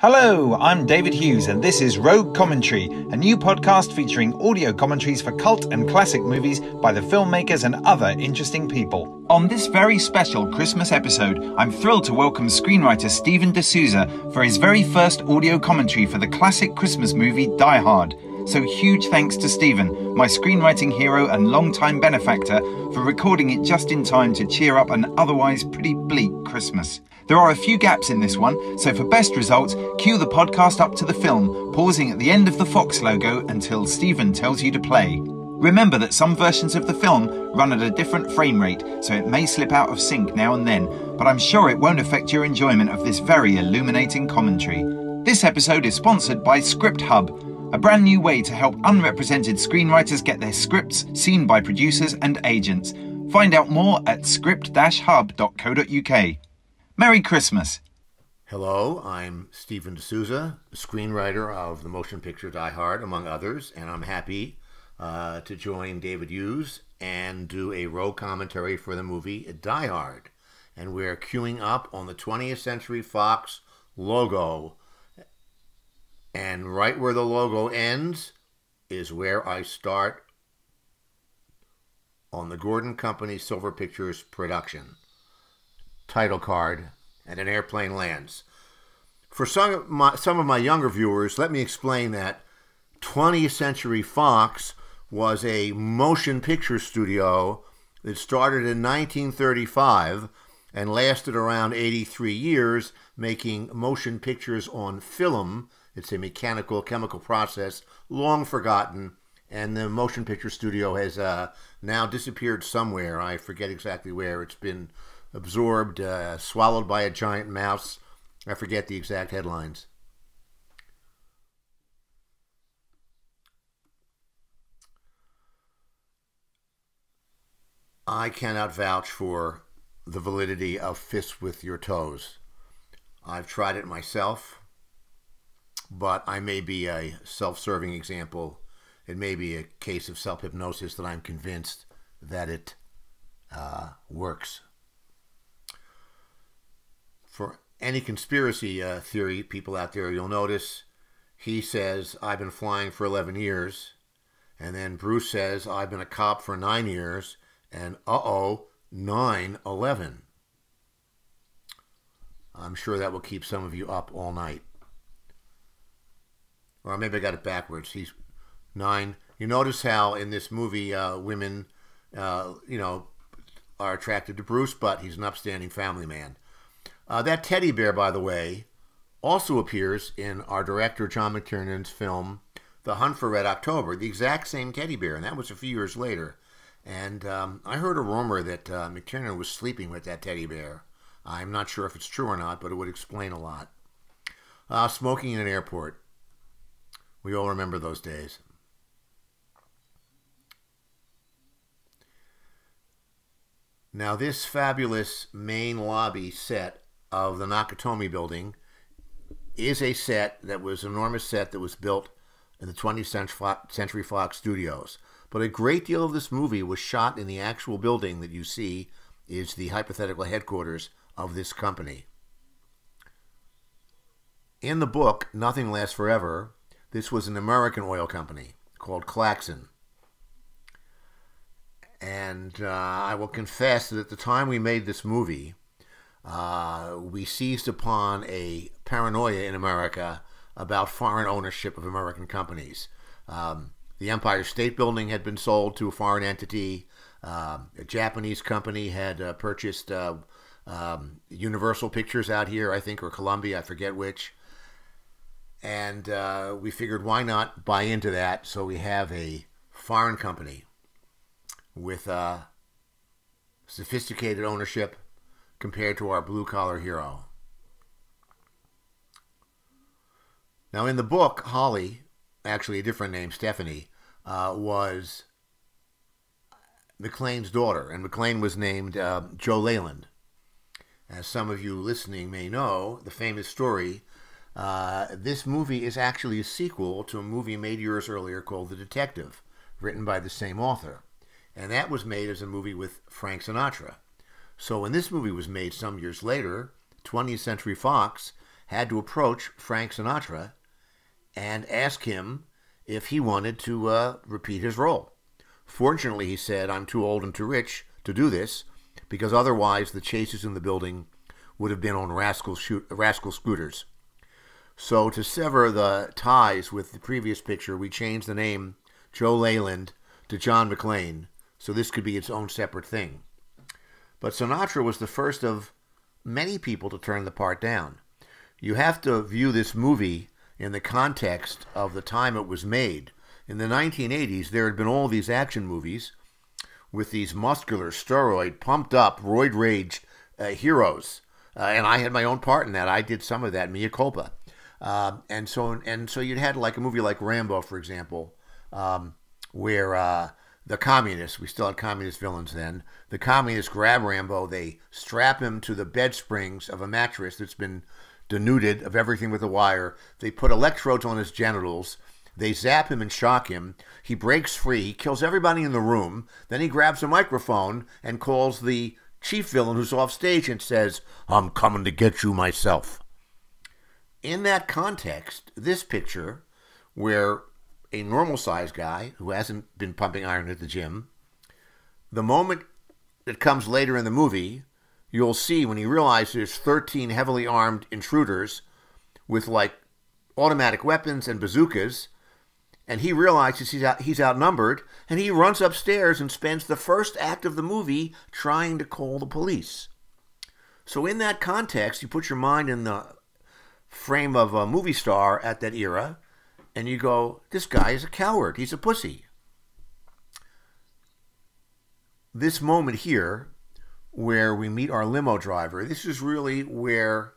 Hello, I'm David Hughes, and this is Rogue Commentary, a new podcast featuring audio commentaries for cult and classic movies by the filmmakers and other interesting people. On this very special Christmas episode, I'm thrilled to welcome screenwriter Stephen de Souza for his very first audio commentary for the classic Christmas movie Die Hard. So huge thanks to Stephen, my screenwriting hero and longtime benefactor, for recording it just in time to cheer up an otherwise pretty bleak Christmas. There are a few gaps in this one, so for best results, cue the podcast up to the film, pausing at the end of the Fox logo until Stephen tells you to play. Remember that some versions of the film run at a different frame rate, so it may slip out of sync now and then, but I'm sure it won't affect your enjoyment of this very illuminating commentary. This episode is sponsored by Script Hub, a brand new way to help unrepresented screenwriters get their scripts seen by producers and agents. Find out more at script-hub.co.uk. Merry Christmas. Hello, I'm Stephen de Souza, screenwriter of the motion picture Die Hard, among others, and I'm happy to join David Hughes and do a row commentary for the movie Die Hard. And we're queuing up on the 20th Century Fox logo. And right where the logo ends is where I start on the Gordon Company Silver Pictures production. Title card, and an airplane lands. For some of my younger viewers, let me explain that 20th Century Fox was a motion picture studio that started in 1935 and lasted around 83 years, making motion pictures on film. It's a mechanical chemical process, long forgotten, and the motion picture studio has now disappeared somewhere. I forget exactly where. It's been absorbed, swallowed by a giant mouse. I forget the exact headlines. I cannot vouch for the validity of Fist with Your Toes. I've tried it myself, but I may be a self-serving example. It may be a case of self-hypnosis that I'm convinced that it works. For any conspiracy theory people out there, you'll notice he says, I've been flying for 11 years. And then Bruce says, I've been a cop for 9 years. And 9/11. I'm sure that will keep some of you up all night. Or maybe I got it backwards. He's 9. You notice how in this movie women, are attracted to Bruce, but he's an upstanding family man. That teddy bear, by the way, also appears in our director John McTiernan's film, The Hunt for Red October, the exact same teddy bear, and that was a few years later. And I heard a rumor that McTiernan was sleeping with that teddy bear. I'm not sure if it's true or not, but it would explain a lot. Smoking in an airport. We all remember those days. Now, this fabulous main lobby set of the Nakatomi building is a set that was an enormous set that was built in the 20th Century Fox studios. But a great deal of this movie was shot in the actual building that you see is the hypothetical headquarters of this company. In the book, Nothing Lasts Forever, this was an American oil company called Klaxon. And I will confess that at the time we made this movie, we seized upon a paranoia in America about foreign ownership of American companies. The Empire State Building had been sold to a foreign entity. A Japanese company had purchased Universal Pictures out here, I think, or Columbia, I forget which. And we figured, why not buy into that so we have a foreign company with sophisticated ownership compared to our blue-collar hero. Now, in the book, Holly, actually a different name, Stephanie, was McClane's daughter, and McClane was named Joe Leyland. As some of you listening may know, the famous story, this movie is actually a sequel to a movie made years earlier called The Detective, written by the same author. And that was made as a movie with Frank Sinatra. So when this movie was made some years later, 20th Century Fox had to approach Frank Sinatra and ask him if he wanted to repeat his role. Fortunately, he said, I'm too old and too rich to do this, because otherwise the chases in the building would have been on rascal scooters. So to sever the ties with the previous picture, we changed the name Joe Leyland to John McClane, so this could be its own separate thing. But Sinatra was the first of many people to turn the part down. You have to view this movie in the context of the time it was made. In the 1980s, there had been all these action movies with these muscular, steroid, pumped up, roid rage heroes. And I had my own part in that. I did some of that, mea culpa. And so you'd had like a movie like Rambo, for example, where the communists, we still had communist villains then, the communists grab Rambo, they strap him to the bed springs of a mattress that's been denuded of everything with a wire. They put electrodes on his genitals. They zap him and shock him. He breaks free. He kills everybody in the room. Then he grabs a microphone and calls the chief villain who's off stage and says, I'm coming to get you myself. In that context, this picture, where a normal-sized guy who hasn't been pumping iron at the gym, the moment that comes later in the movie, you'll see when he realizes there's 13 heavily armed intruders with like automatic weapons and bazookas, and he realizes he's outnumbered, and he runs upstairs and spends the first act of the movie trying to call the police. So in that context, you put your mind in the frame of a movie star at that era, and you go, this guy is a coward. He's a pussy. This moment here, where we meet our limo driver, this is really where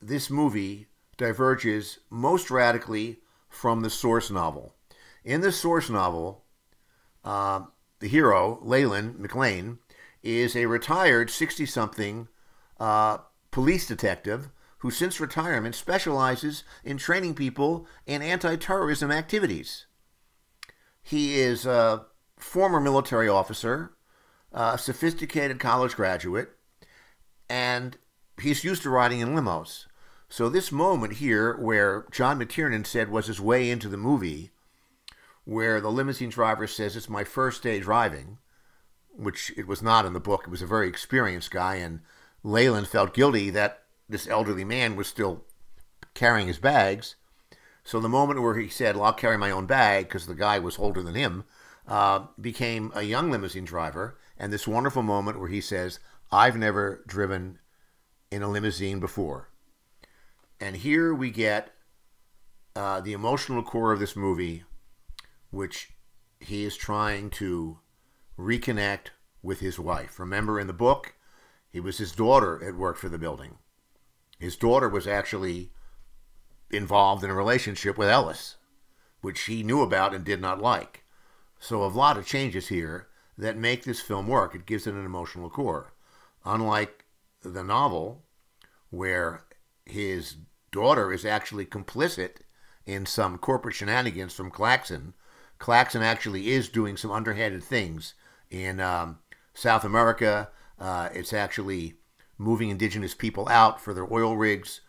this movie diverges most radically from the source novel. In the source novel, the hero, Leyland McClane, is a retired 60-something police detective who since retirement specializes in training people in anti-terrorism activities. He is a former military officer, a sophisticated college graduate, and he's used to riding in limos. So this moment here, where John McTiernan said was his way into the movie, where the limousine driver says, it's my first day driving, which it was not in the book. It was a very experienced guy, and Leyland felt guilty that this elderly man was still carrying his bags. So the moment where he said, well, I'll carry my own bag, because the guy was older than him, became a young limousine driver. And this wonderful moment where he says, I've never driven in a limousine before. And here we get the emotional core of this movie, which he is trying to reconnect with his wife. Remember, in the book, it was his daughter that worked for the building. His daughter was actually involved in a relationship with Ellis, which he knew about and did not like. So a lot of changes here that make this film work. It gives it an emotional core. Unlike the novel, where his daughter is actually complicit in some corporate shenanigans from Claxon. Claxon actually is doing some underhanded things in South America. It's actually moving indigenous people out for their oil rigs.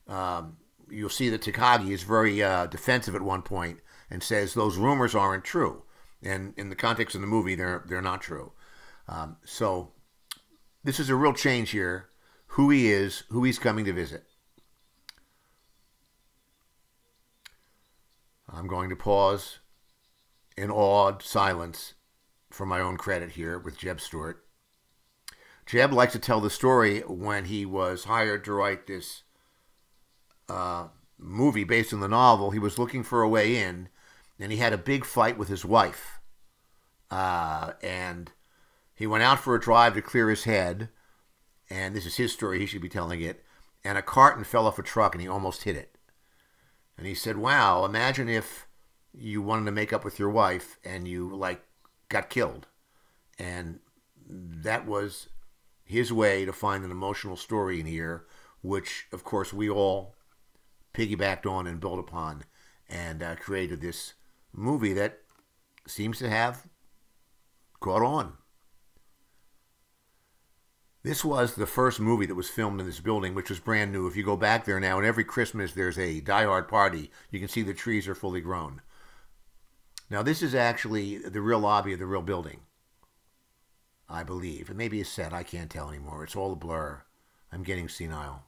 You'll see that Takagi is very defensive at one point and says those rumors aren't true. And in the context of the movie, they're not true. So this is a real change here. Who he is, who he's coming to visit. I'm going to pause in awed silence for my own credit here with Jeb Stewart. Jeb likes to tell the story when he was hired to write this movie based on the novel. He was looking for a way in, and he had a big fight with his wife. And he went out for a drive to clear his head, and this is his story, he should be telling it, and a carton fell off a truck, and he almost hit it. And he said, wow, imagine if you wanted to make up with your wife, and you, like, got killed. And that was his way to find an emotional story in here, which, of course, we all piggybacked on and built upon, and created this movie that seems to have caught on. This was the first movie that was filmed in this building, which was brand new. If you go back there now, and every Christmas there's a die-hard party, you can see the trees are fully grown. Now, this is actually the real lobby of the real building, I believe. It may be a set. I can't tell anymore. It's all a blur. I'm getting senile.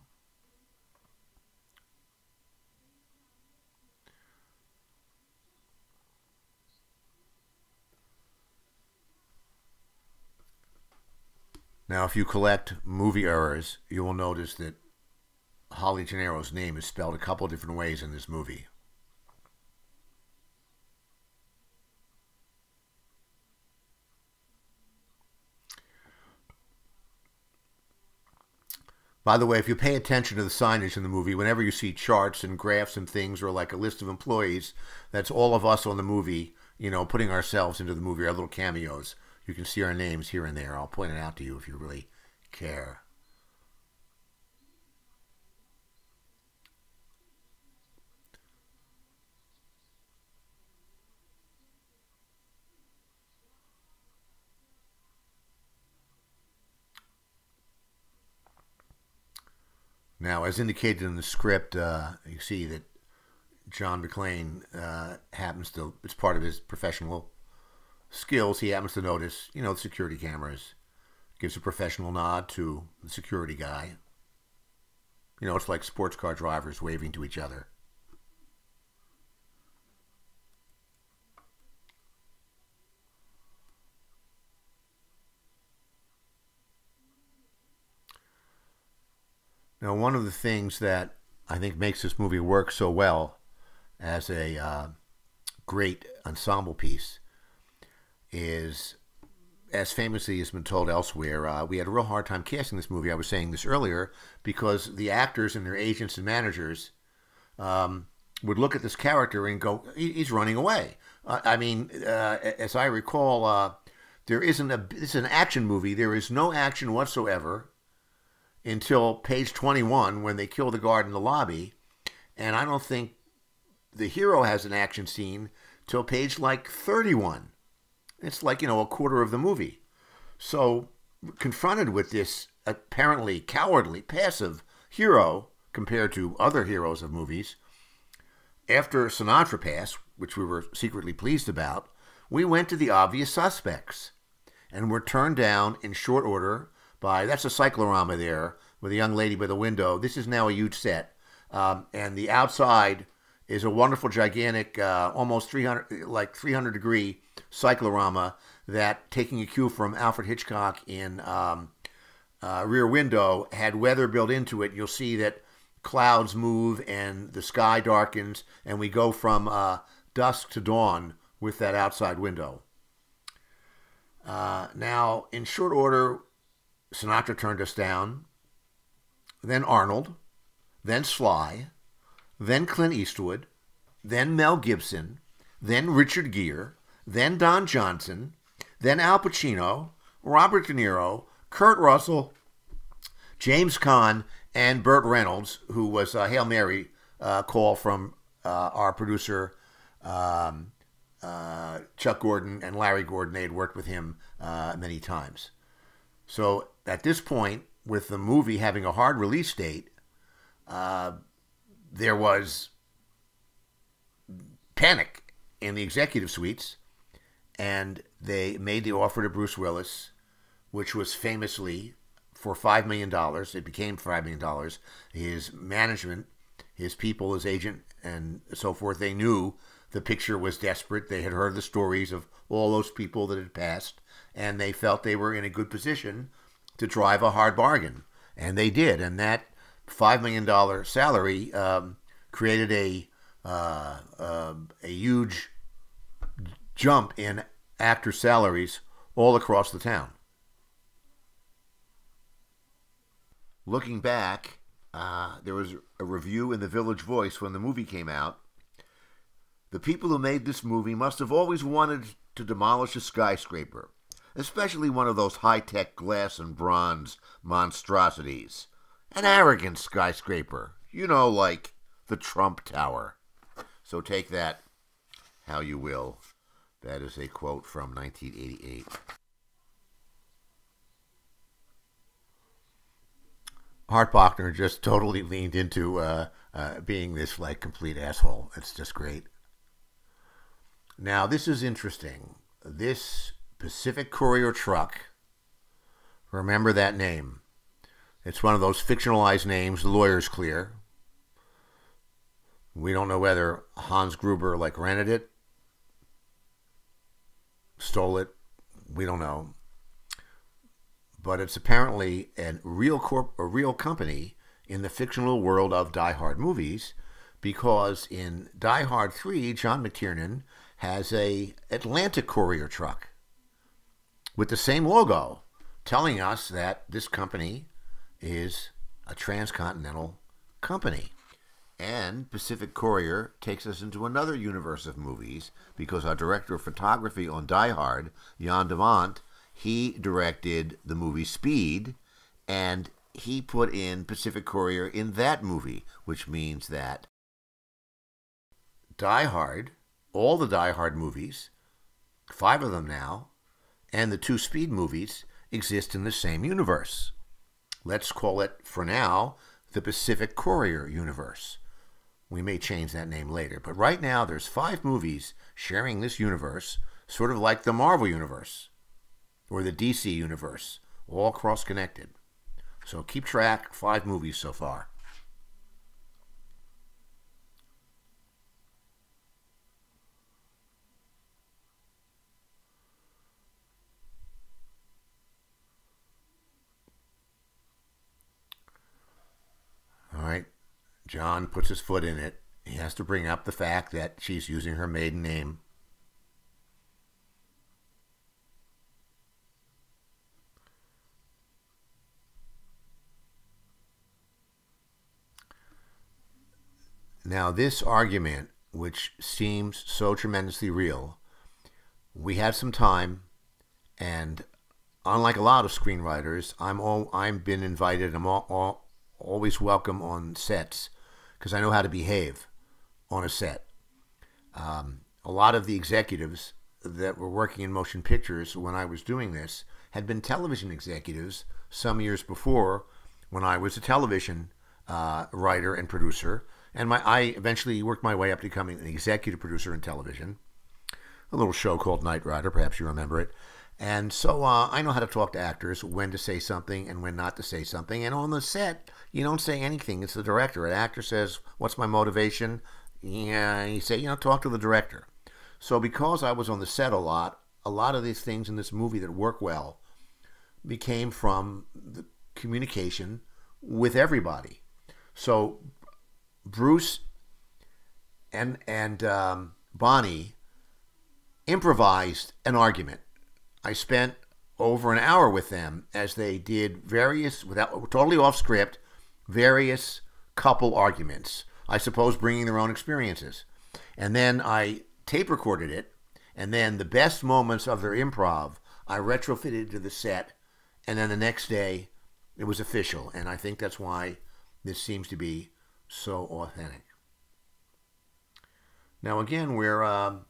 Now, if you collect movie errors, you will notice that Holly Gennaro's name is spelled a couple different ways in this movie. By the way, if you pay attention to the signage in the movie, whenever you see charts and graphs and things or like a list of employees, that's all of us on the movie, you know, putting ourselves into the movie, our little cameos. You can see our names here and there. I'll point it out to you if you really care. Now, as indicated in the script, you see that John McClane happens to, it's part of his professional skills, he happens to notice, you know, the security cameras. Gives a professional nod to the security guy. You know, it's like sports car drivers waving to each other. Now, one of the things that I think makes this movie work so well as a great ensemble piece is, as famously has been told elsewhere, we had a real hard time casting this movie. I was saying this earlier because the actors and their agents and managers would look at this character and go, he's running away. I mean, as I recall, this is an action movie. There is no action whatsoever until page 21 when they kill the guard in the lobby. And I don't think the hero has an action scene till page like 31. It's like, you know, a quarter of the movie. So confronted with this apparently cowardly, passive hero compared to other heroes of movies, after Sinatra passed, which we were secretly pleased about, we went to the obvious suspects and were turned down in short order by, that's a cyclorama there with a young lady by the window. This is now a huge set. And the outside is a wonderful, gigantic, almost 300 degree cyclorama that, taking a cue from Alfred Hitchcock in Rear Window, had weather built into it. You'll see that clouds move and the sky darkens, and we go from dusk to dawn with that outside window. Now, in short order, Sinatra turned us down, then Arnold, then Sly, then Clint Eastwood, then Mel Gibson, then Richard Gere, then Don Johnson, then Al Pacino, Robert De Niro, Kurt Russell, James Caan, and Burt Reynolds, who was a Hail Mary call from our producer Chuck Gordon and Larry Gordon. They had worked with him many times. So at this point, with the movie having a hard release date, there was panic in the executive suites, and they made the offer to Bruce Willis, which was famously for $5 million. It became $5 million. His management, his people, his agent, and so forth, they knew the picture was desperate. They had heard the stories of all those people that had passed, and they felt they were in a good position to drive a hard bargain. And they did. And that $5 million salary created a huge jump in actor salaries all across the town. Looking back, there was a review in the Village Voice when the movie came out. The people who made this movie must have always wanted to demolish a skyscraper, especially one of those high-tech glass and bronze monstrosities. An arrogant skyscraper, you know, like the Trump Tower. So take that how you will. That is a quote from 1988. Hart Bochner just totally leaned into being this like complete asshole. It's just great. Now, this is interesting. This Pacific Courier truck, remember that name. It's one of those fictionalized names, the lawyer's clear. We don't know whether Hans Gruber like rented it, stole it. We don't know. But it's apparently a real company in the fictional world of Die Hard movies, because in Die Hard 3, John McTiernan has a Atlantic Courier truck with the same logo, telling us that this company is a transcontinental company. And Pacific Courier takes us into another universe of movies, because our director of photography on Die Hard, Jan de Bont, he directed the movie Speed, and he put in Pacific Courier in that movie, which means that Die Hard, all the Die Hard movies, 5 of them now, and the 2 Speed movies exist in the same universe. Let's call it, for now, the Pacific Courier universe. We may change that name later, but right now there's 5 movies sharing this universe, sort of like the Marvel universe or the DC universe, all cross-connected. So keep track, 5 movies so far. All right, John puts his foot in it. He has to bring up the fact that she's using her maiden name. Now, this argument, which seems so tremendously real, we had some time, and unlike a lot of screenwriters, I'm been invited. I'm always welcome on sets because I know how to behave on a set. A lot of the executives that were working in motion pictures when I was doing this had been television executives some years before, when I was a television writer and producer. And I eventually worked my way up to becoming an executive producer in television, a little show called Knight Rider, perhaps you remember it. And so I know how to talk to actors, when to say something and when not to say something. And on the set, you don't say anything. It's the director. An actor says, "What's my motivation?" Yeah, you say, talk to the director. So because I was on the set a lot of these things in this movie that work well became from the communication with everybody. So Bruce and Bonnie improvised an argument. I spent over an hour with them as they did various, without totally off script, various couple arguments. I suppose bringing their own experiences. And then I tape recorded it, and then the best moments of their improv I retrofitted to the set, and then the next day it was official. And I think that's why this seems to be so authentic. Now again, we're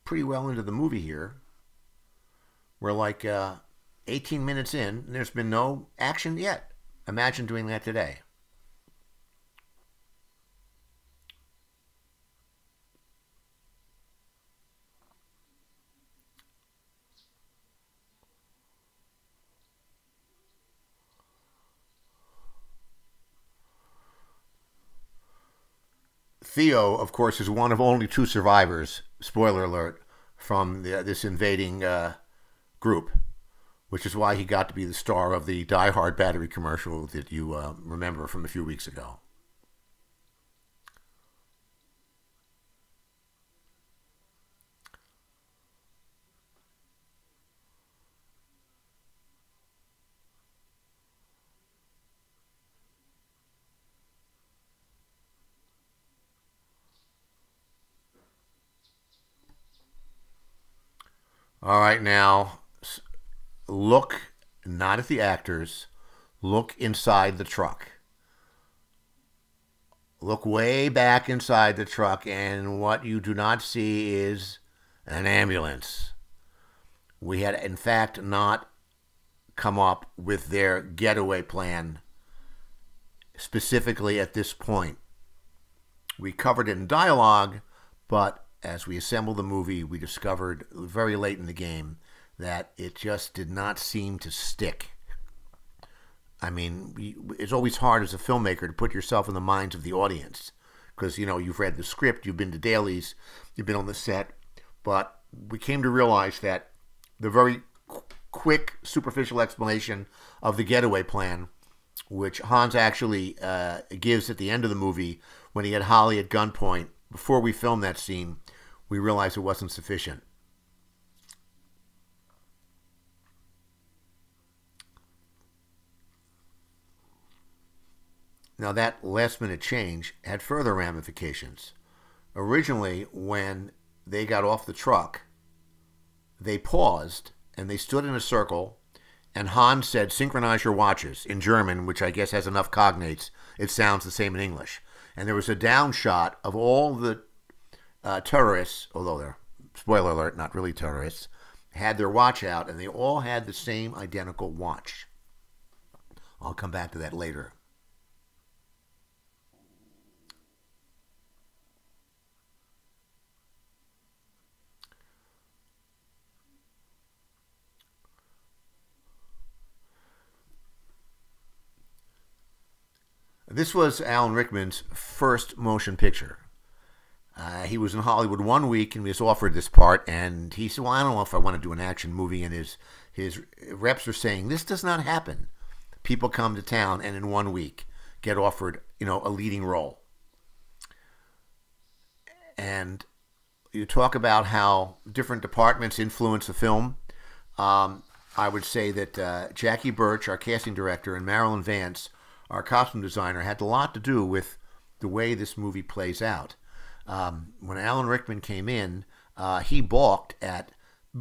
pretty well into the movie here. We're like 18 minutes in, and there's been no action yet. Imagine doing that today. Theo, of course, is one of only 2 survivors, spoiler alert, from this invading group, which is why he got to be the star of the Die Hard battery commercial that you remember from a few weeks ago. All right, now look not at the actors, look inside the truck. Look way back inside the truck, and what you do not see is an ambulance. We had, in fact, not come up with their getaway plan specifically at this point. We covered it in dialogue, but as we assembled the movie, we discovered very late in the game that it just did not seem to stick. I mean, it's always hard as a filmmaker to put yourself in the minds of the audience because, you've read the script, you've been to dailies, you've been on the set, but we came to realize that the very quick, superficial explanation of the getaway plan, which Hans actually gives at the end of the movie when he had Holly at gunpoint, before we filmed that scene, we realized it wasn't sufficient. Now that last-minute change had further ramifications. Originally, when they got off the truck, they paused and they stood in a circle, and Hans said, "Synchronize your watches," in German, which I guess has enough cognates. It sounds the same in English. And there was a down shot of all the terrorists, although they're, spoiler alert, not really terrorists, had their watch out, and they all had the same identical watch. I'll come back to that later. This was Alan Rickman's first motion picture. He was in Hollywood 1 week and was offered this part, and he said, "Well, I don't know if I want to do an action movie." And his reps are saying, "This does not happen. People come to town and in 1 week get offered, a leading role." And you talk about how different departments influence the film. I would say that Jackie Birch, our casting director, and Marilyn Vance, our costume designer, had a lot to do with the way this movie plays out. When Alan Rickman came in, he balked at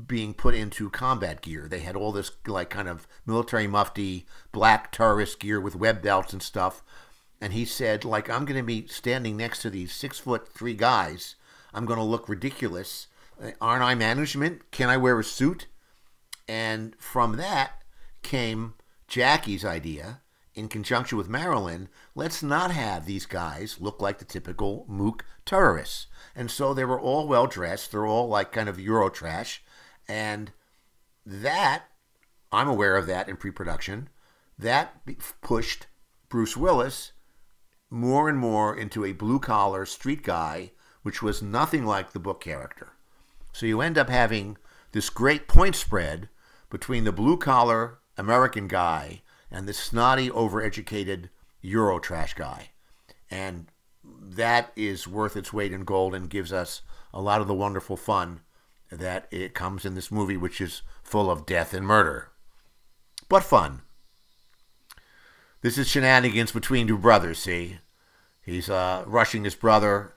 being put into combat gear. They had all this kind of military mufti, black terrorist gear with web belts and stuff. And he said, I'm going to be standing next to these 6'3" guys. I'm going to look ridiculous. Aren't I management? Can I wear a suit? And from that came Jackie's idea, in conjunction with Marilyn, let's not have these guys look like the typical mook terrorists. And so they were all well dressed. They're all kind of Euro trash. And that, I'm aware of that in pre-production, that pushed Bruce Willis more and more into a blue-collar street guy, which was nothing like the book character. So you end up having this great point spread between the blue-collar American guy and the snotty, overeducated Euro trash guy. And that is worth its weight in gold and gives us a lot of the wonderful fun that it comes in this movie, which is full of death and murder. But fun. This is shenanigans between two brothers, see? He's rushing his brother,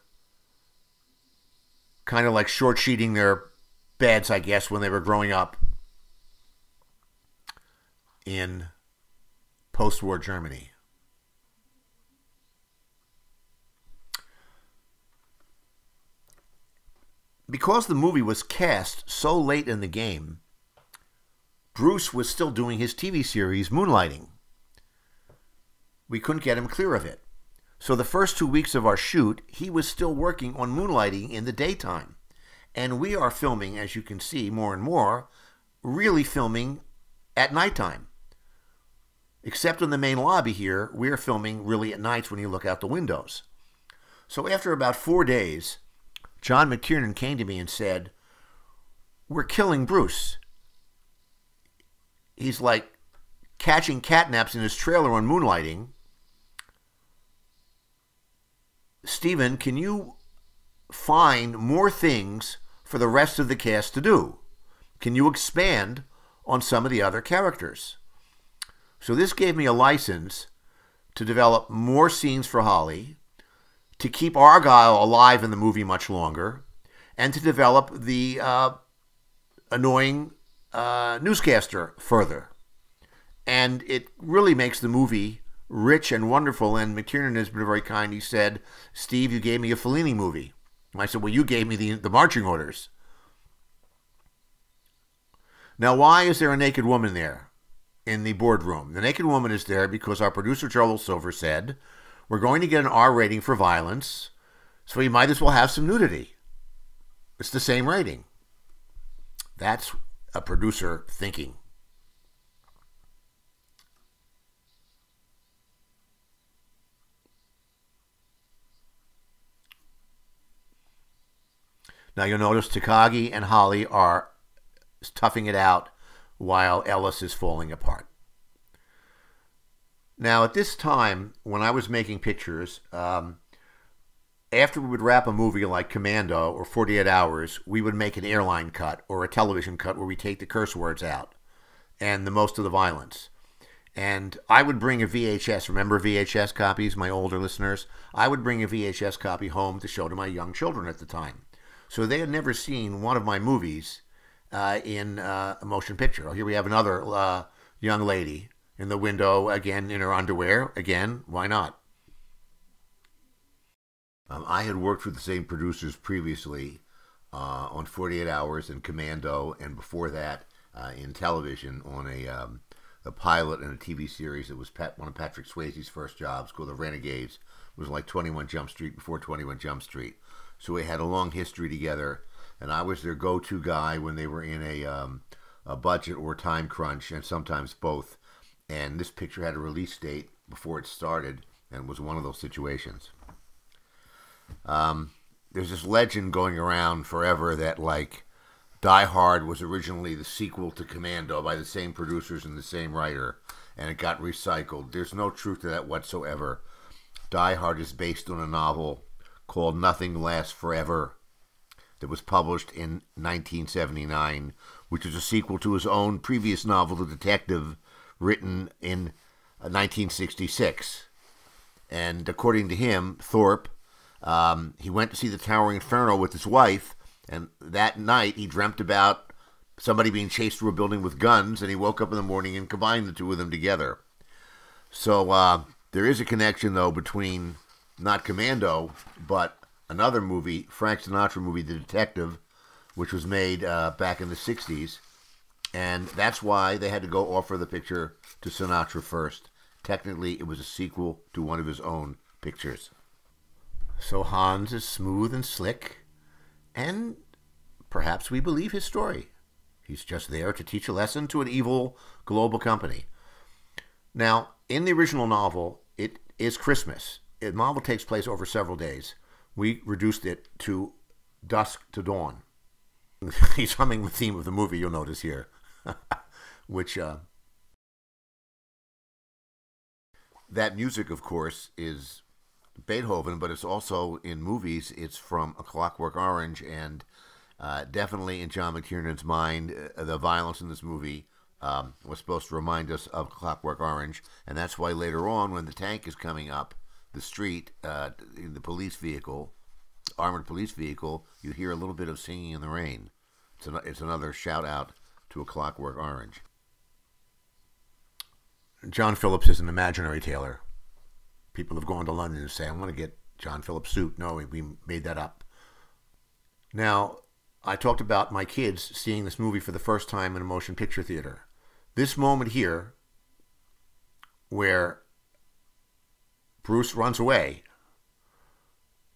kind of like short-sheeting their beds, I guess, when they were growing up in post-war Germany. Because the movie was cast so late in the game, Bruce was still doing his TV series, Moonlighting. We couldn't get him clear of it. So the first 2 weeks of our shoot, he was still working on Moonlighting in the daytime. And we are filming, as you can see more and more, really filming at nighttime. Except in the main lobby here, we're filming really at nights when you look out the windows. So after about 4 days, John McTiernan came to me and said, "We're killing Bruce. He's catching catnaps in his trailer on Moonlighting. Steven, can you find more things for the rest of the cast to do? Can you expand on some of the other characters?" So this gave me a license to develop more scenes for Holly, to keep Argyle alive in the movie much longer, and to develop the annoying newscaster further. And it really makes the movie rich and wonderful, and McTiernan has been very kind. He said, "Steve, you gave me a Fellini movie." And I said, "Well, you gave me the marching orders." Now, why is there a naked woman there in the boardroom. The naked woman is there because our producer, Joel Silver, said, we're going to get an R rating for violence, so we might as well have some nudity. It's the same rating. That's a producer thinking. Now you'll notice Takagi and Holly are toughing it out while Ellis is falling apart. Now at this time, when I was making pictures, after we would wrap a movie like Commando or 48 Hours, we would make an airline cut or a television cut where we take the curse words out and the most of the violence. And I would bring a VHS. Remember VHS copies, my older listeners? I would bring a VHS copy home to show to my young children at the time. So they had never seen one of my movies in a motion picture. Oh, here we have another young lady in the window, again in her underwear. Again, why not? I had worked with the same producers previously on 48 Hours and Commando, and before that in television on a pilot and a TV series that was one of Patrick Swayze's first jobs called The Renegades. It was like 21 Jump Street before 21 Jump Street. So we had a long history together, and I was their go-to guy when they were in a budget or time crunch, and sometimes both. And this picture had a release date before it started, and was one of those situations. There's this legend going around forever that, like, Die Hard was originally the sequel to Commando by the same producers and the same writer, and it got recycled. There's no truth to that whatsoever. Die Hard is based on a novel called Nothing Lasts Forever that was published in 1979, which is a sequel to his own previous novel, The Detective, written in 1966. And according to him, Thorpe, he went to see the Towering Inferno with his wife, and that night he dreamt about somebody being chased through a building with guns, and he woke up in the morning and combined the two of them together. So there is a connection, though, between not Commando, but another movie, Frank Sinatra movie, The Detective, which was made back in the 60s. And that's why they had to go offer the picture to Sinatra first. Technically, it was a sequel to one of his own pictures. So Hans is smooth and slick, and perhaps we believe his story. He's just there to teach a lesson to an evil global company. Now, in the original novel, it is Christmas. The novel takes place over several days. We reduced it to dusk to dawn. He's humming the theme of the movie, you'll notice here, which that music, of course, is Beethoven, but it's also in movies. It's from A Clockwork Orange, and definitely in John McTiernan's mind, the violence in this movie was supposed to remind us of Clockwork Orange, and that's why later on, when the tank is coming up the street in the police vehicle, armored police vehicle, you hear a little bit of Singing in the Rain. It's another shout out to A Clockwork Orange. John Phillips is an imaginary tailor. People have gone to London and say, I want to get John Phillips' suit. No, we made that up. Now, I talked about my kids seeing this movie for the first time in a motion picture theater. This moment here, where Bruce runs away,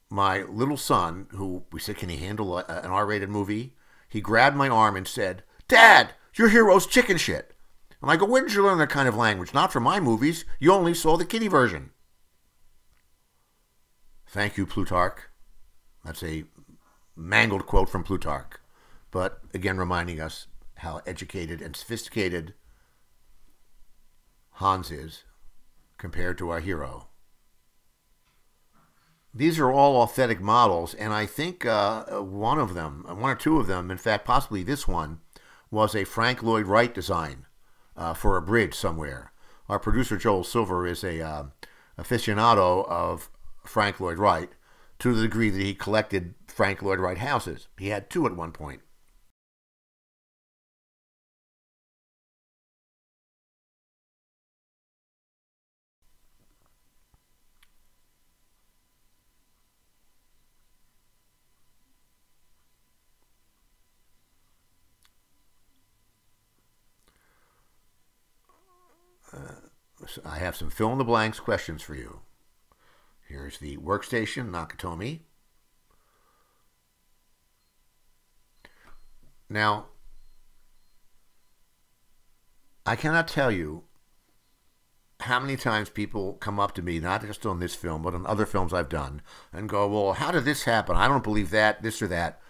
my little son, who we said, can he handle an R-rated movie? He grabbed my arm and said, Dad, your hero's chicken shit. And I go, where did you learn that kind of language? Not from my movies. You only saw the kiddie version. Thank you, Plutarch. That's a mangled quote from Plutarch. But again, reminding us how educated and sophisticated Hans is compared to our hero. These are all authentic models, and I think one or two of them, in fact, possibly this one, was a Frank Lloyd Wright design for a bridge somewhere. Our producer, Joel Silver, is a aficionado of Frank Lloyd Wright to the degree that he collected Frank Lloyd Wright houses. He had two at one point. I have some fill-in-the-blanks questions for you. Here's the workstation, Nakatomi. Now, I cannot tell you how many times people come up to me, not just on this film, but on other films I've done, and go, well, how did this happen? I don't believe that, this or that.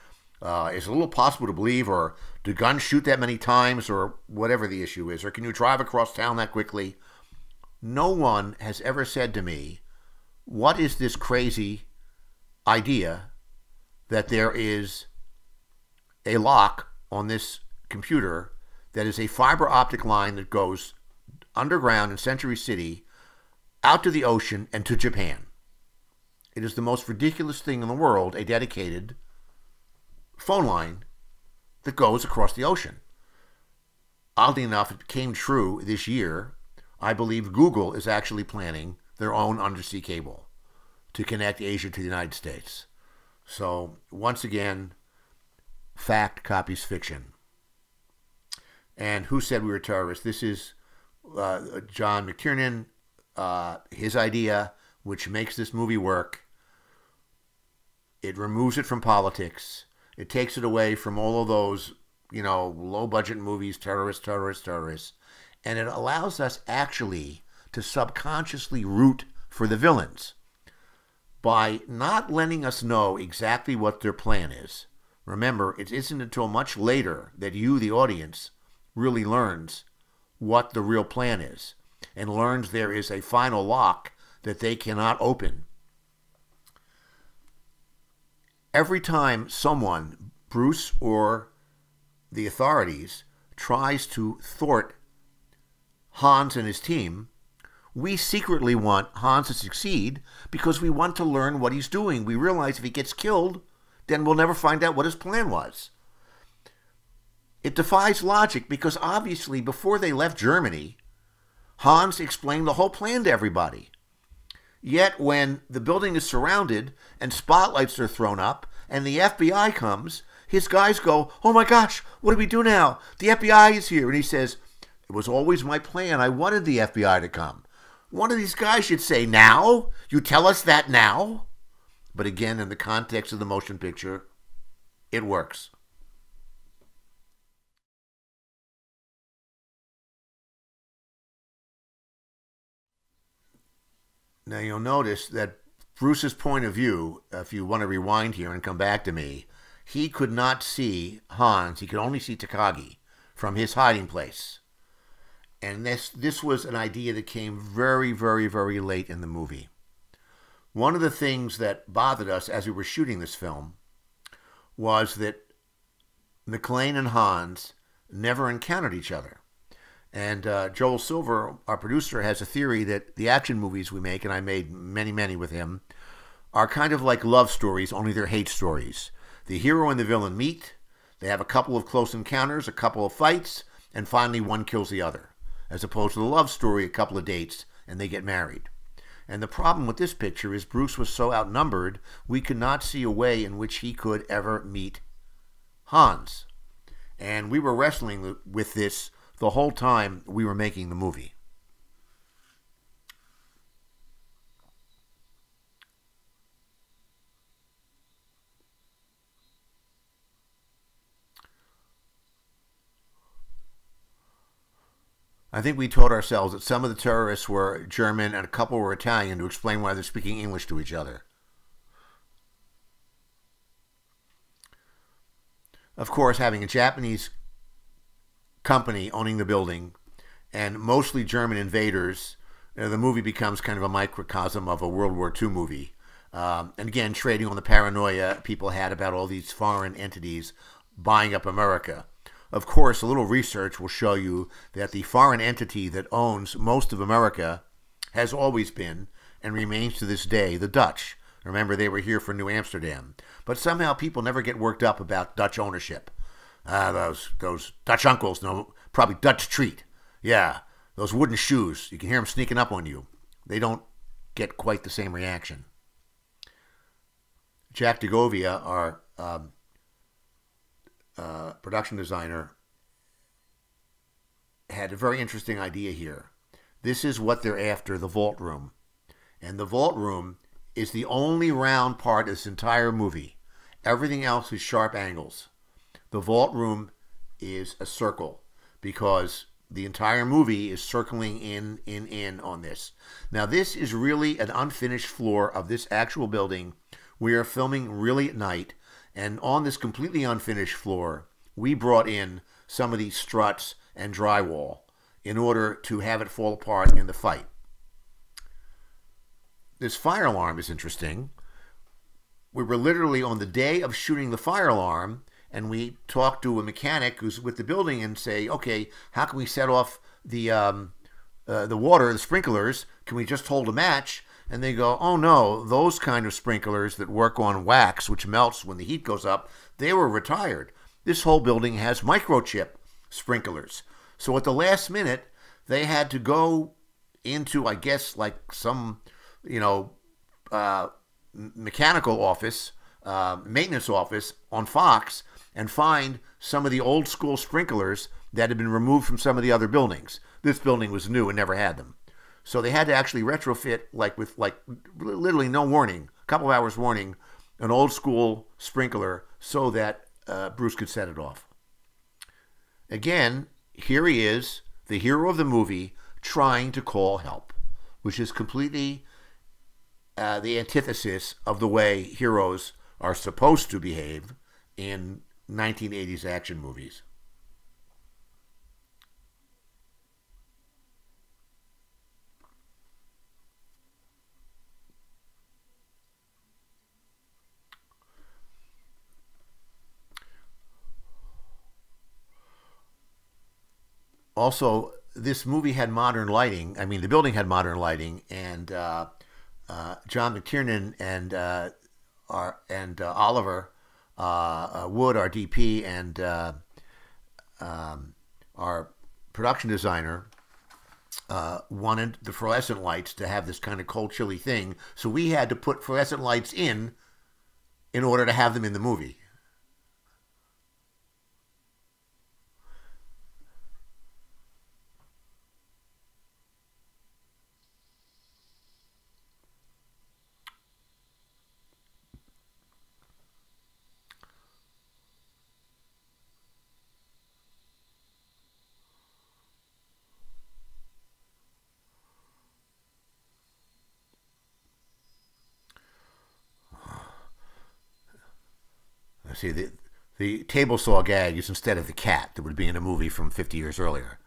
Is it a little possible to believe, or do guns shoot that many times, or whatever the issue is, or can you drive across town that quickly? No one has ever said to me, what is this crazy idea that there is a lock on this computer that is a fiber optic line that goes underground in Century City, out to the ocean, and to Japan. It is the most ridiculous thing in the world, a dedicated phone line that goes across the ocean. Oddly enough, it came true this year. I believe Google is actually planning their own undersea cable to connect Asia to the United States. So, once again, fact copies fiction. And who said we were terrorists? This is John McTiernan, his idea, which makes this movie work. It removes it from politics. It takes it away from all of those, low-budget movies, terrorists, and it allows us actually to subconsciously root for the villains by not letting us know exactly what their plan is. Remember, it isn't until much later that you, the audience, really learns what the real plan is and learns there is a final lock that they cannot open. Every time someone, Bruce or the authorities, tries to thwart Hans and his team, we secretly want Hans to succeed because we want to learn what he's doing. We realize if he gets killed, then we'll never find out what his plan was. It defies logic because obviously before they left Germany, Hans explained the whole plan to everybody. Yet when the building is surrounded and spotlights are thrown up and the FBI comes, his guys go, oh my gosh, what do we do now? The FBI is here. And he says, it was always my plan. I wanted the FBI to come. One of these guys should say, now? You tell us that now? But again, in the context of the motion picture, it works. Now you'll notice that Bruce's point of view, if you want to rewind here and come back to me, he could not see Hans, he could only see Takagi from his hiding place. And this was an idea that came very, very, very late in the movie. One of the things that bothered us as we were shooting this film was that McClane and Hans never encountered each other. And Joel Silver, our producer, has a theory that the action movies we make, and I made many, many with him, are kind of like love stories, only they're hate stories. The hero and the villain meet, they have a couple of close encounters, a couple of fights, and finally one kills the other. As opposed to the love story, a couple of dates, and they get married. And the problem with this picture is Bruce was so outnumbered, we could not see a way in which he could ever meet Hans. And we were wrestling with this the whole time we were making the movie. I think we told ourselves that some of the terrorists were German and a couple were Italian to explain why they're speaking English to each other. Of course, having a Japanese company owning the building and mostly German invaders, the movie becomes kind of a microcosm of a World War II movie. And again, trading on the paranoia people had about all these foreign entities buying up America. Of course, a little research will show you that the foreign entity that owns most of America has always been, and remains to this day, the Dutch. Remember, they were here for New Amsterdam. But somehow people never get worked up about Dutch ownership. Those Dutch uncles know, probably Dutch treat. Yeah, those wooden shoes. You can hear them sneaking up on you. They don't get quite the same reaction. Jack DeGovia, our production designer, had a very interesting idea here. This is what they're after, the vault room. And the vault room is the only round part of this entire movie. Everything else is sharp angles. The vault room is a circle because the entire movie is circling in on this. Now, this is really an unfinished floor of this actual building. We are filming really at night, and on this completely unfinished floor, we brought in some of these struts and drywall in order to have it fall apart in the fight. This fire alarm is interesting. We were literally on the day of shooting the fire alarm, and we talked to a mechanic who's with the building and say, okay, how can we set off the water, the sprinklers? Can we just hold a match? And they go, oh no, those kind of sprinklers that work on wax, which melts when the heat goes up, they were retired. This whole building has microchip sprinklers. So at the last minute, they had to go into, I guess, like some, mechanical office, maintenance office on Fox, and find some of the old school sprinklers that had been removed from some of the other buildings. This building was new and never had them. So they had to actually retrofit, with literally no warning, a couple of hours warning, an old school sprinkler so that Bruce could set it off. Again, here he is, the hero of the movie, trying to call help, which is completely the antithesis of the way heroes are supposed to behave in 1980s action movies. Also, this movie had modern lighting. I mean, the building had modern lighting, and John McTiernan and Oliver Wood, our DP, and our production designer wanted the fluorescent lights to have this kind of cold, chilly thing. So we had to put fluorescent lights in order to have them in the movie. See, the table saw gag is instead of the cat that would be in a movie from 50 years earlier.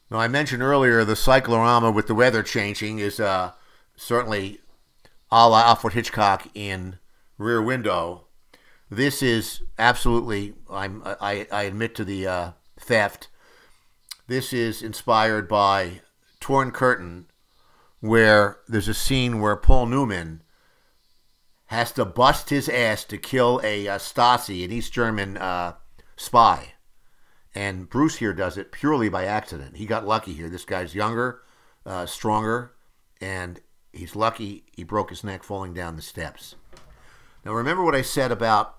Now, I mentioned earlier the cyclorama with the weather changing is certainly a la Alfred Hitchcock in Rear Window. This is absolutely, I admit to the theft. This is inspired by Torn Curtain, where there's a scene where Paul Newman has to bust his ass to kill a Stasi, an East German spy. And Bruce here does it purely by accident. He got lucky here. This guy's younger, stronger, and he's lucky he broke his neck falling down the steps. Now, remember what I said about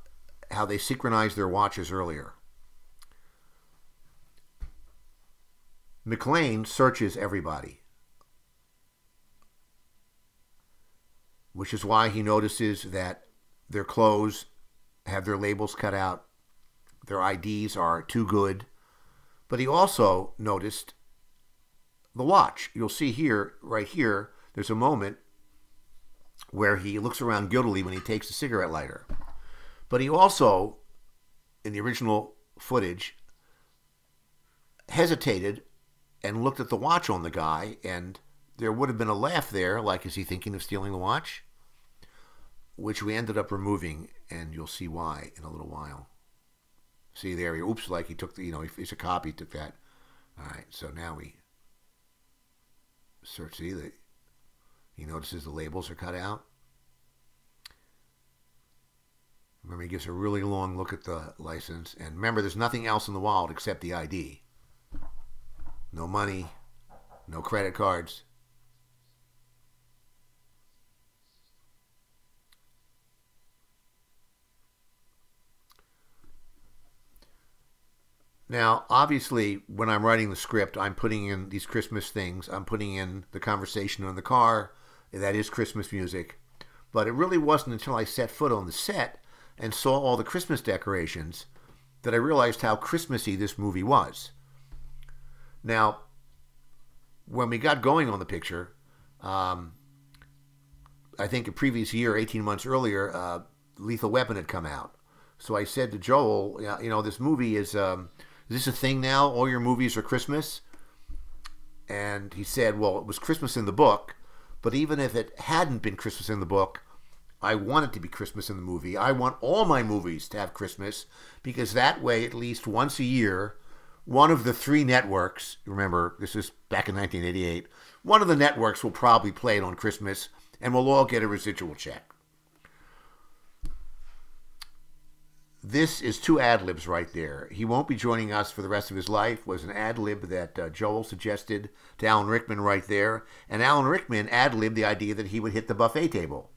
how they synchronized their watches earlier. McLean searches everybody, which is why he notices that their clothes have their labels cut out, their IDs are too good, but he also noticed the watch. You'll see here, right here, there's a moment where he looks around guiltily when he takes a cigarette lighter. But he also, in the original footage, hesitated and looked at the watch on the guy, and there would have been a laugh there, like, is he thinking of stealing the watch? Which we ended up removing, and you'll see why in a little while. See there, oops, like he took the, it's a copy, took that. All right, so now we search, see that he notices the labels are cut out. Remember, he gives a really long look at the license. And remember, there's nothing else in the wallet except the ID. No money, No credit cards. Now, obviously, when I'm writing the script, I'm putting in these Christmas things. I'm putting in the conversation in the car. That is Christmas music. But it really wasn't until I set foot on the set and saw all the Christmas decorations that I realized how Christmassy this movie was. Now, when we got going on the picture, I think a previous year, 18 months earlier, Lethal Weapon had come out. So I said to Joel, you know, this movie is this a thing now? All your movies are Christmas? And he said, well, it was Christmas in the book, but even if it hadn't been Christmas in the book, I want it to be Christmas in the movie. I want all my movies to have Christmas, because that way, at least once a year, one of the 3 networks, remember, this is back in 1988, one of the networks will probably play it on Christmas, and we'll all get a residual check. This is 2 ad-libs right there. He won't be joining us for the rest of his life was an ad-lib that Joel suggested to Alan Rickman right there. And Alan Rickman ad-libbed the idea that he would hit the buffet table.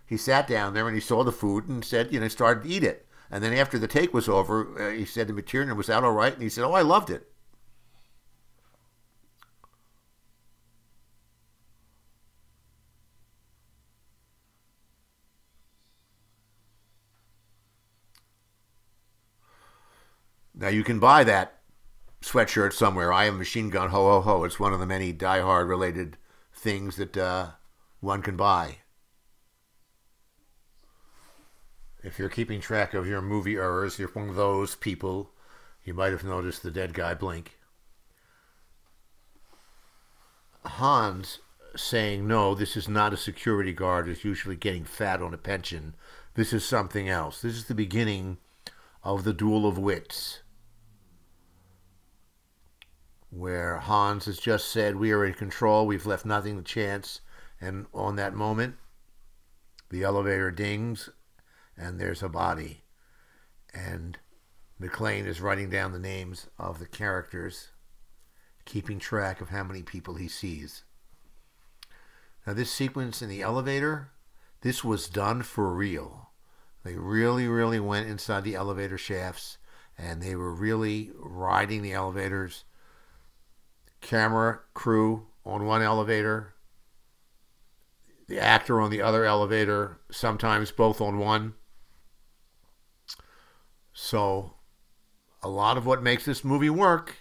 He sat down there and he saw the food and said, you know, started to eat it. And then after the take was over, he said to McTiernan, was that all right? And he said, oh, I loved it. Now, you can buy that sweatshirt somewhere. I Am Machine Gun, ho, ho, ho. It's one of the many Die Hard related things that one can buy. If you're keeping track of your movie errors, you're one of those people. You might have noticed the dead guy blink. Hans saying, no, this is not a security guard who's usually getting fat on a pension. This is something else. This is the beginning of the duel of wits, where Hans has just said, we are in control, we've left nothing to chance, and on that moment, the elevator dings, and there's a body. And McClane is writing down the names of the characters, keeping track of how many people he sees. Now, this sequence in the elevator, this was done for real. They really, really went inside the elevator shafts, and they were really riding the elevators. Camera crew on one elevator, the actor on the other elevator, sometimes both on one. So a lot of what makes this movie work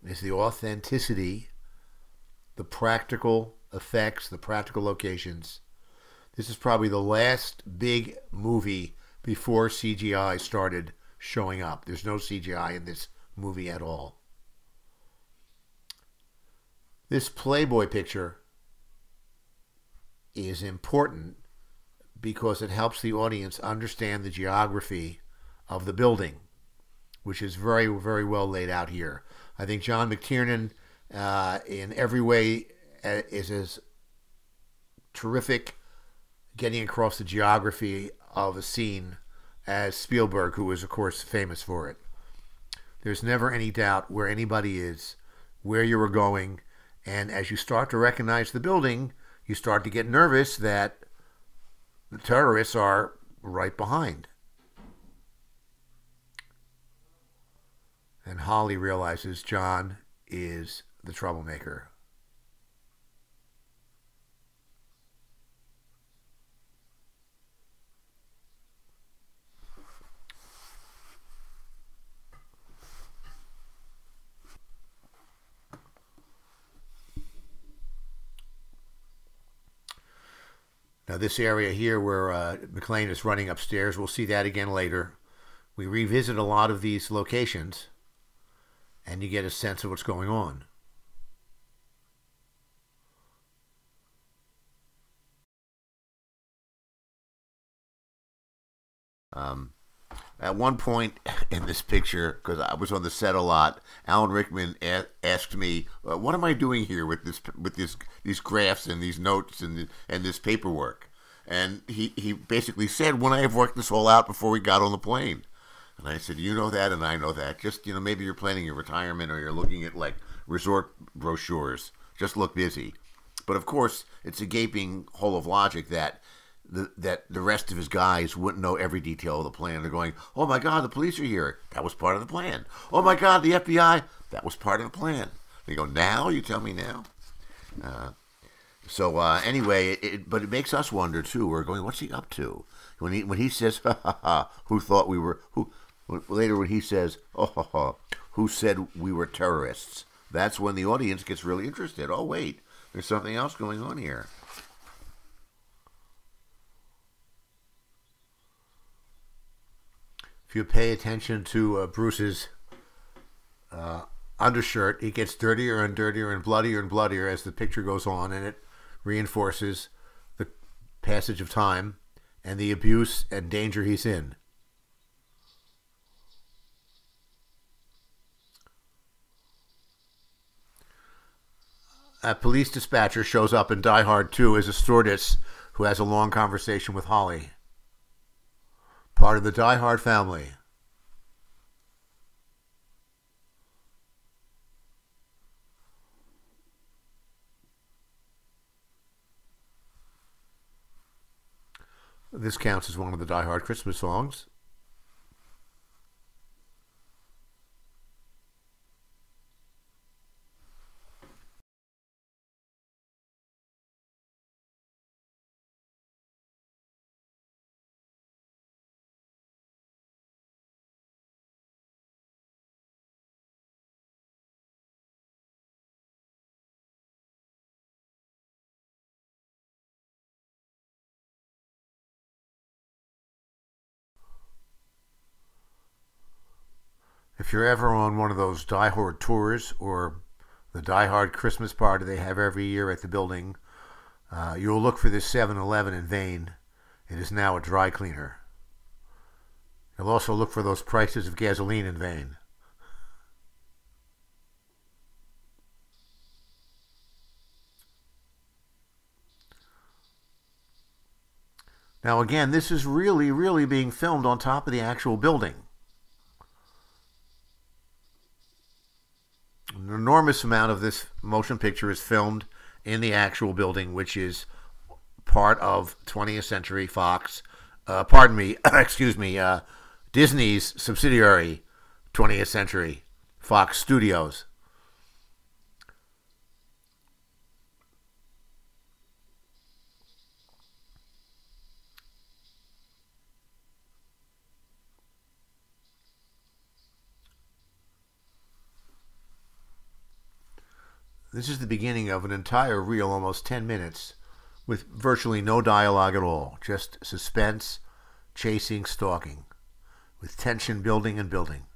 is the authenticity, the practical effects, the practical locations. This is probably the last big movie before CGI started showing up. There's no CGI in this movie at all. This Playboy picture is important because it helps the audience understand the geography of the building, which is very, very well laid out here. I think John McTiernan, in every way, is as terrific getting across the geography of a scene as Spielberg, who is, of course, famous for it. There's never any doubt where anybody is, where you were going, and as you start to recognize the building, you start to get nervous that the terrorists are right behind. And Holly realizes John is the troublemaker. Now, this area here where McClane is running upstairs, we'll see that again later. We revisit a lot of these locations, and you get a sense of what's going on. At one point in this picture, because I was on the set a lot, Alan Rickman asked me, "What am I doing here with these graphs and these notes and this paperwork?" And he basically said, "When I have worked this all out before we got on the plane." And I said, "You know that, and I know that. Just maybe you're planning your retirement, or you're looking at like resort brochures. Just look busy. But of course, it's a gaping hole of logic that the rest of his guys wouldn't know every detail of the plan. They're going, oh my God, the police are here. That was part of the plan. Oh my God, the FBI. That was part of the plan. They go, now? You tell me now? Anyway, but it makes us wonder too. We're going, what's he up to? When he says, ha ha ha, who thought we were, later when he says, oh ha ha, who said we were terrorists? That's when the audience gets really interested. Oh wait, there's something else going on here. If you pay attention to Bruce's undershirt, it gets dirtier and dirtier and bloodier as the picture goes on, and it reinforces the passage of time and the abuse and danger he's in. A police dispatcher shows up in Die Hard 2 as a stewardess who has a long conversation with Holly. Part of the Die Hard family. This counts as one of the Die Hard Christmas songs. If you're ever on one of those Die Hard tours or the Die Hard Christmas party they have every year at the building, you'll look for this 7-Eleven in vain. It is now a dry cleaner. You'll also look for those prices of gasoline in vain. Now again, this is really being filmed on top of the actual building. An enormous amount of this motion picture is filmed in the actual building, which is part of 20th Century Fox, Disney's subsidiary, 20th Century Fox Studios. This is the beginning of an entire reel, almost 10 minutes, with virtually no dialogue at all, just suspense, chasing, stalking, with tension building and building.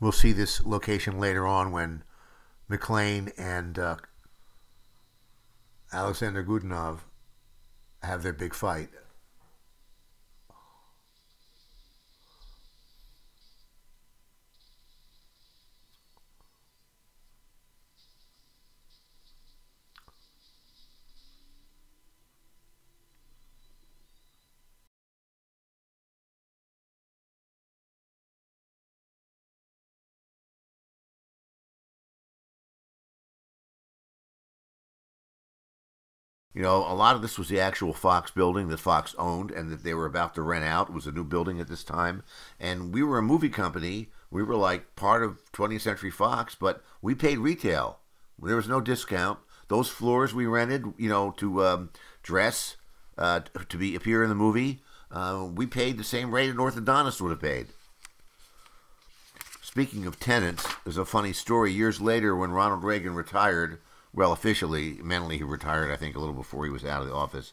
We'll see this location later on when McClane and Alexander Godunov have their big fight. You know, a lot of this was the actual Fox building that Fox owned and that they were about to rent out. It was a new building at this time. And we were a movie company. We were like part of 20th Century Fox, but we paid retail. There was no discount. Those floors we rented, you know, to dress, to appear in the movie, we paid the same rate an orthodontist would have paid. Speaking of tenants, there's a funny story. Years later, when Ronald Reagan retired, well, officially, mentally he retired, I think, a little before he was out of the office.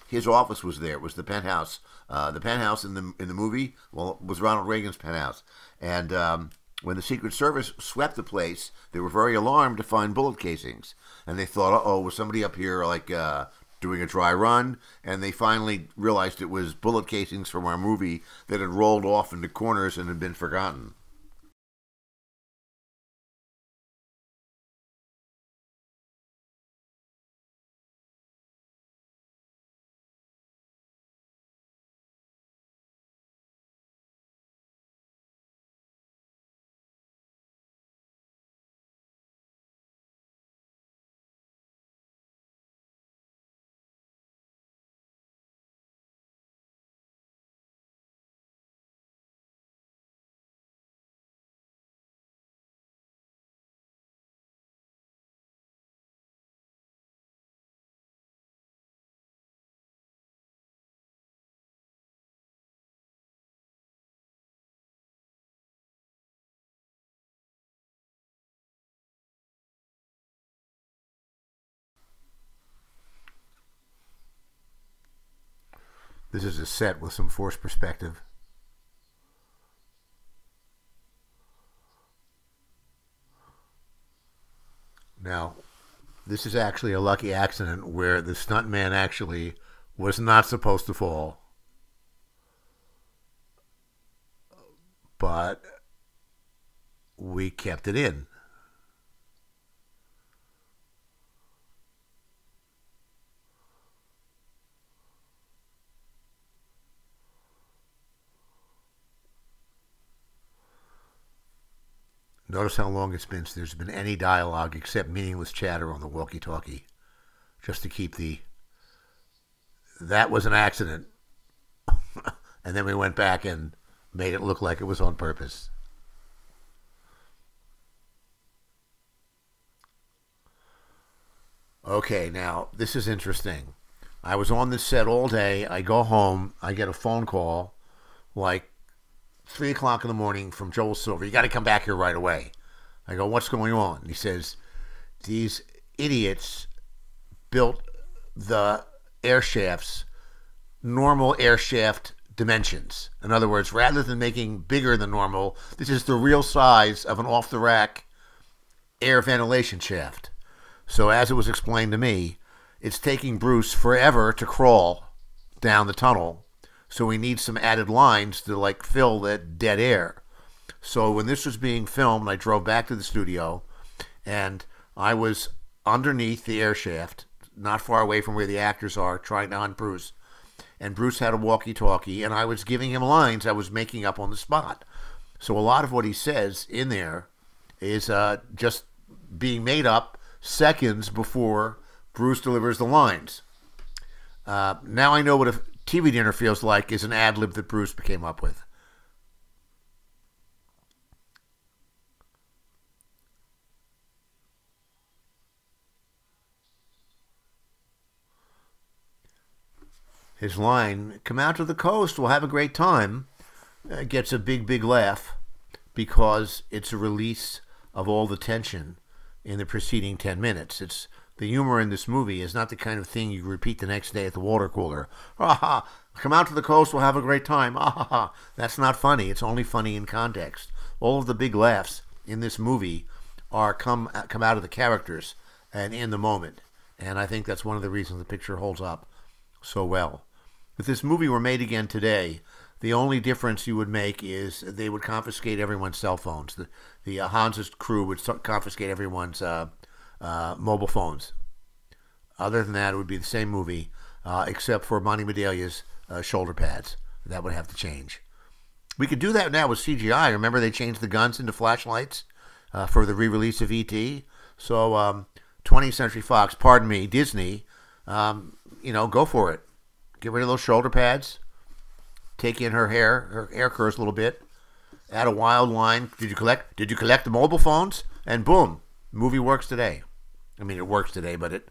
His office was there. It was the penthouse. The penthouse in the movie, well, was Ronald Reagan's penthouse. And when the Secret Service swept the place, they were very alarmed to find bullet casings. And they thought, uh-oh, was somebody up here, like, doing a dry run? And they finally realized it was bullet casings from our movie that had rolled off into corners and had been forgotten. This is a set with some forced perspective. Now, this is actually a lucky accident where the stuntman actually was not supposed to fall. But we kept it in. Notice how long it's been since there's been any dialogue except meaningless chatter on the walkie-talkie. Just to keep that was an accident. And then we went back and made it look like it was on purpose. Okay, now, this is interesting. I was on this set all day. I go home. I get a phone call like 3 o'clock in the morning from Joel Silver. You got to come back here right away. I go, what's going on? And he says, these idiots built the air shafts, normal air shaft dimensions. In other words, rather than making bigger than normal, this is the real size of an off-the-rack air ventilation shaft. So as it was explained to me, it's taking Bruce forever to crawl down the tunnel. So we need some added lines to like fill that dead air. So when this was being filmed, I drove back to the studio and I was underneath the air shaft, not far away from where the actors are, trying to hunt Bruce. And Bruce had a walkie-talkie and I was giving him lines I was making up on the spot. So a lot of what he says in there is just being made up seconds before Bruce delivers the lines. Now I know what a TV dinner feels like is an ad-lib that Bruce came up with. His line, come out to the coast, we'll have a great time, gets a big, big laugh because it's a release of all the tension in the preceding 10 minutes. It's the humor in this movie is not the kind of thing you repeat the next day at the water cooler. Ha ha! Come out to the coast, we'll have a great time. Ha ha ha! That's not funny. It's only funny in context. All of the big laughs in this movie are come out of the characters and in the moment. And I think that's one of the reasons the picture holds up so well. If this movie were made again today, the only difference you would make is they would confiscate everyone's cell phones. The Hans's crew would confiscate everyone's mobile phones. Other than that, it would be the same movie, except for Monty Medalia's shoulder pads. That would have to change. We could do that now with CGI. Remember they changed the guns into flashlights for the re-release of E.T.? So 20th Century Fox, pardon me, Disney, go for it. Get rid of those shoulder pads. Take in her hair curls a little bit. Add a wild line. Did you collect the mobile phones? And boom, movie works today. I mean, it works today, but it.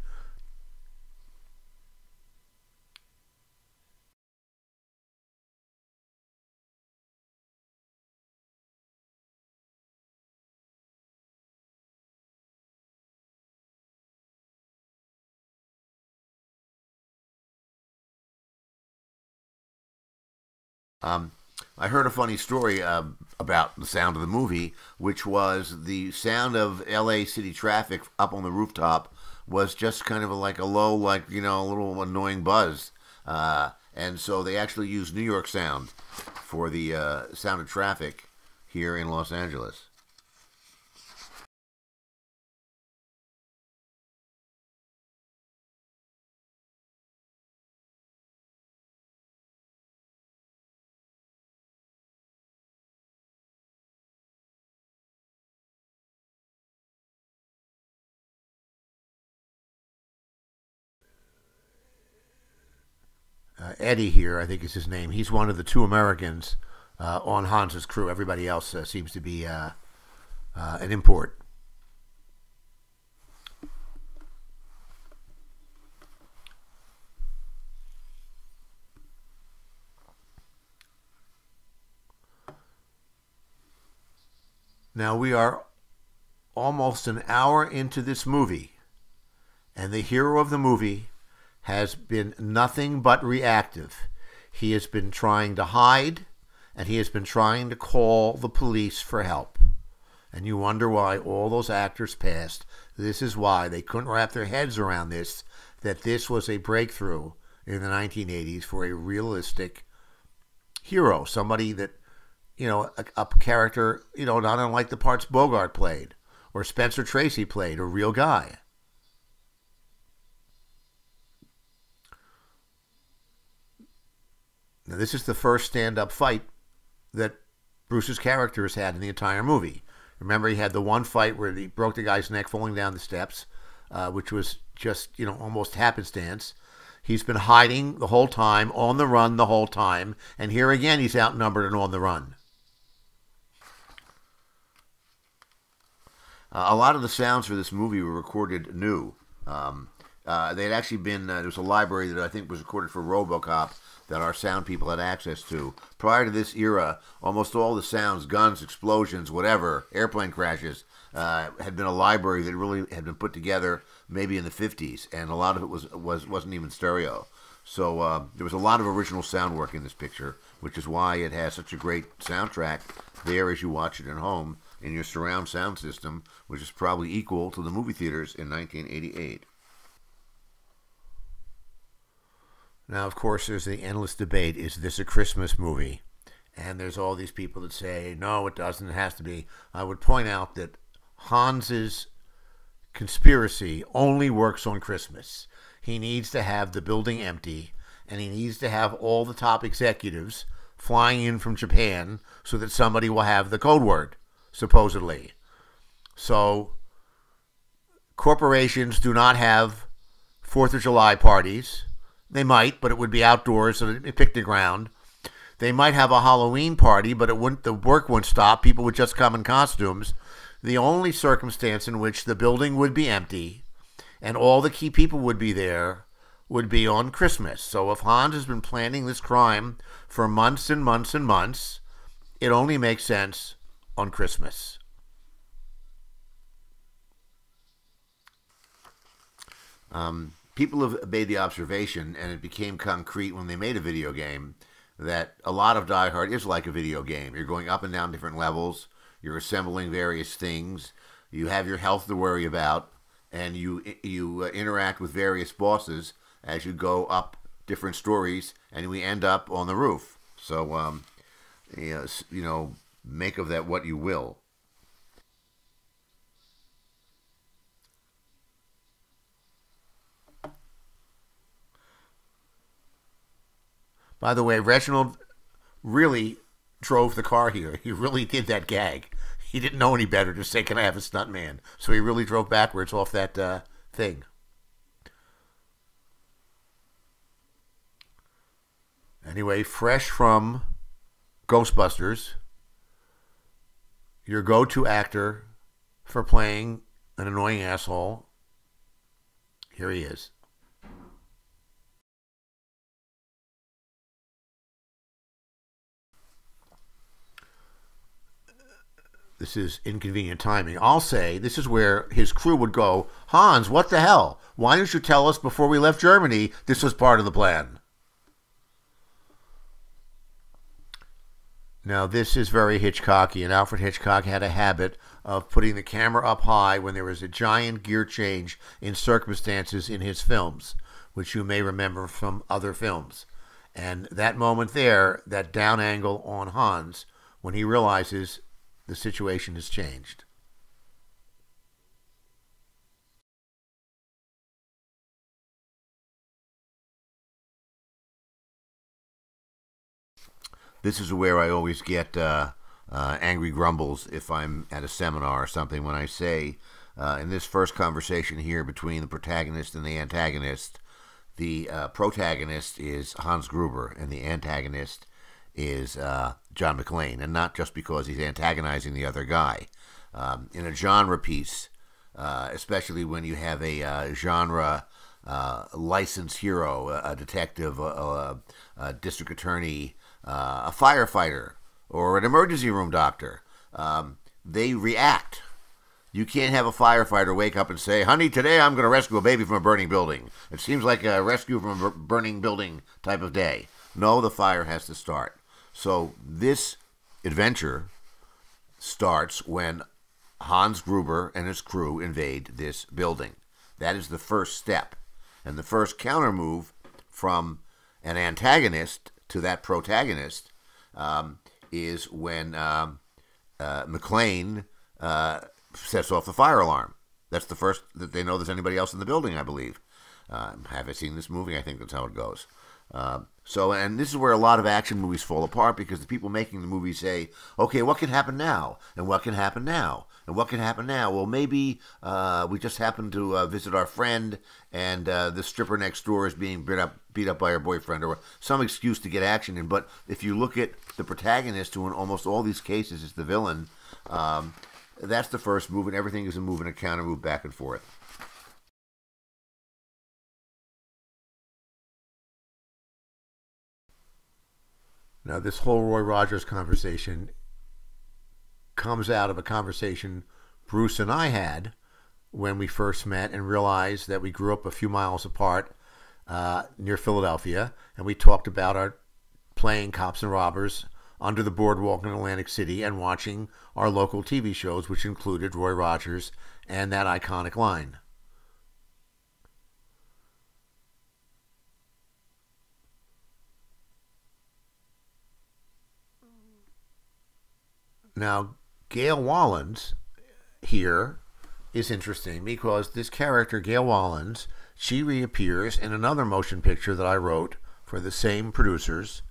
I heard a funny story about the sound of the movie, which was the sound of LA city traffic up on the rooftop was just kind of like a low, a little annoying buzz. And so they actually used New York sound for the sound of traffic here in Los Angeles. Eddie here, I think is his name. He's one of the two Americans on Hans's crew. Everybody else seems to be an import. Now we are almost an hour into this movie, and the hero of the movie has been nothing but reactive. He has been trying to hide, and he has been trying to call the police for help. And you wonder why all those actors passed. This is why they couldn't wrap their heads around this, that this was a breakthrough in the 1980s for a realistic hero, somebody that, a character, not unlike the parts Bogart played, or Spencer Tracy played, a real guy. Now, this is the first stand-up fight that Bruce's character has had in the entire movie. Remember, he had the one fight where he broke the guy's neck falling down the steps, which was just, almost happenstance. He's been hiding the whole time, on the run the whole time, and here again he's outnumbered and on the run. A lot of the sounds for this movie were recorded new. They had actually been, there was a library that I think was recorded for RoboCop that our sound people had access to. Prior to this era, almost all the sounds, guns, explosions, whatever, airplane crashes, had been a library that really had been put together maybe in the 50s, and a lot of it wasn't even stereo. So there was a lot of original sound work in this picture, which is why it has such a great soundtrack there as you watch it at home in your surround sound system, which is probably equal to the movie theaters in 1988. Now, of course, there's the endless debate, is this a Christmas movie? And there's all these people that say, no, it doesn't, it has to be. I would point out that Hans's conspiracy only works on Christmas. He needs to have the building empty, and he needs to have all the top executives flying in from Japan so that somebody will have the code word, supposedly. So, corporations do not have 4th of July parties. They might, but it would be outdoors, so they pick the ground. They might have a Halloween party, but the work wouldn't stop. People would just come in costumes. The only circumstance in which the building would be empty and all the key people would be there would be on Christmas. So if Hans has been planning this crime for months and months and months, it only makes sense on Christmas. People have made the observation, and it became concrete when they made a video game, that a lot of Die Hard is like a video game. You're going up and down different levels. You're assembling various things. You have your health to worry about, and you interact with various bosses as you go up different stories, and we end up on the roof. So, make of that what you will. By the way, Reginald really drove the car here. He really did that gag. He didn't know any better to say, can I have a stuntman? So he really drove backwards off that thing. Anyway, fresh from Ghostbusters, your go-to actor for playing an annoying asshole, here he is. This is inconvenient timing. I'll say this is where his crew would go, Hans, what the hell? Why didn't you tell us before we left Germany this was part of the plan? Now, this is very Hitchcocky, and Alfred Hitchcock had a habit of putting the camera up high when there was a giant gear change in circumstances in his films, which you may remember from other films. And that moment there, that down angle on Hans, when he realizes the situation has changed. This is where I always get angry grumbles if I'm at a seminar or something when I say, in this first conversation here between the protagonist and the antagonist, the protagonist is Hans Gruber and the antagonist is John McClane, and not just because he's antagonizing the other guy. In a genre piece, especially when you have a genre licensed hero, a detective, a district attorney, a firefighter, or an emergency room doctor, they react. You can't have a firefighter wake up and say, honey, today I'm going to rescue a baby from a burning building. It seems like a rescue from a burning building type of day. No, the fire has to start. So this adventure starts when Hans Gruber and his crew invade this building. That is the first step. And the first counter move from an antagonist to that protagonist is when McClane sets off the fire alarm. That's the first that they know there's anybody else in the building, I believe. Have I seen this movie? I think that's how it goes. And this is where a lot of action movies fall apart, because the people making the movie say, okay, what can happen now? And what can happen now? And what can happen now? Well, maybe we just happened to visit our friend, and the stripper next door is being beat up by her boyfriend, or some excuse to get action in. But if you look at the protagonist, who in almost all these cases is the villain, that's the first move, and everything is a move and a counter move back and forth. Now, this whole Roy Rogers conversation comes out of a conversation Bruce and I had when we first met and realized that we grew up a few miles apart near Philadelphia, and we talked about our playing cops and robbers under the boardwalk in Atlantic City and watching our local TV shows, which included Roy Rogers and that iconic line. Now, Gail Wallens here is interesting because this character, Gail Wallens, she reappears in another motion picture that I wrote for the same producers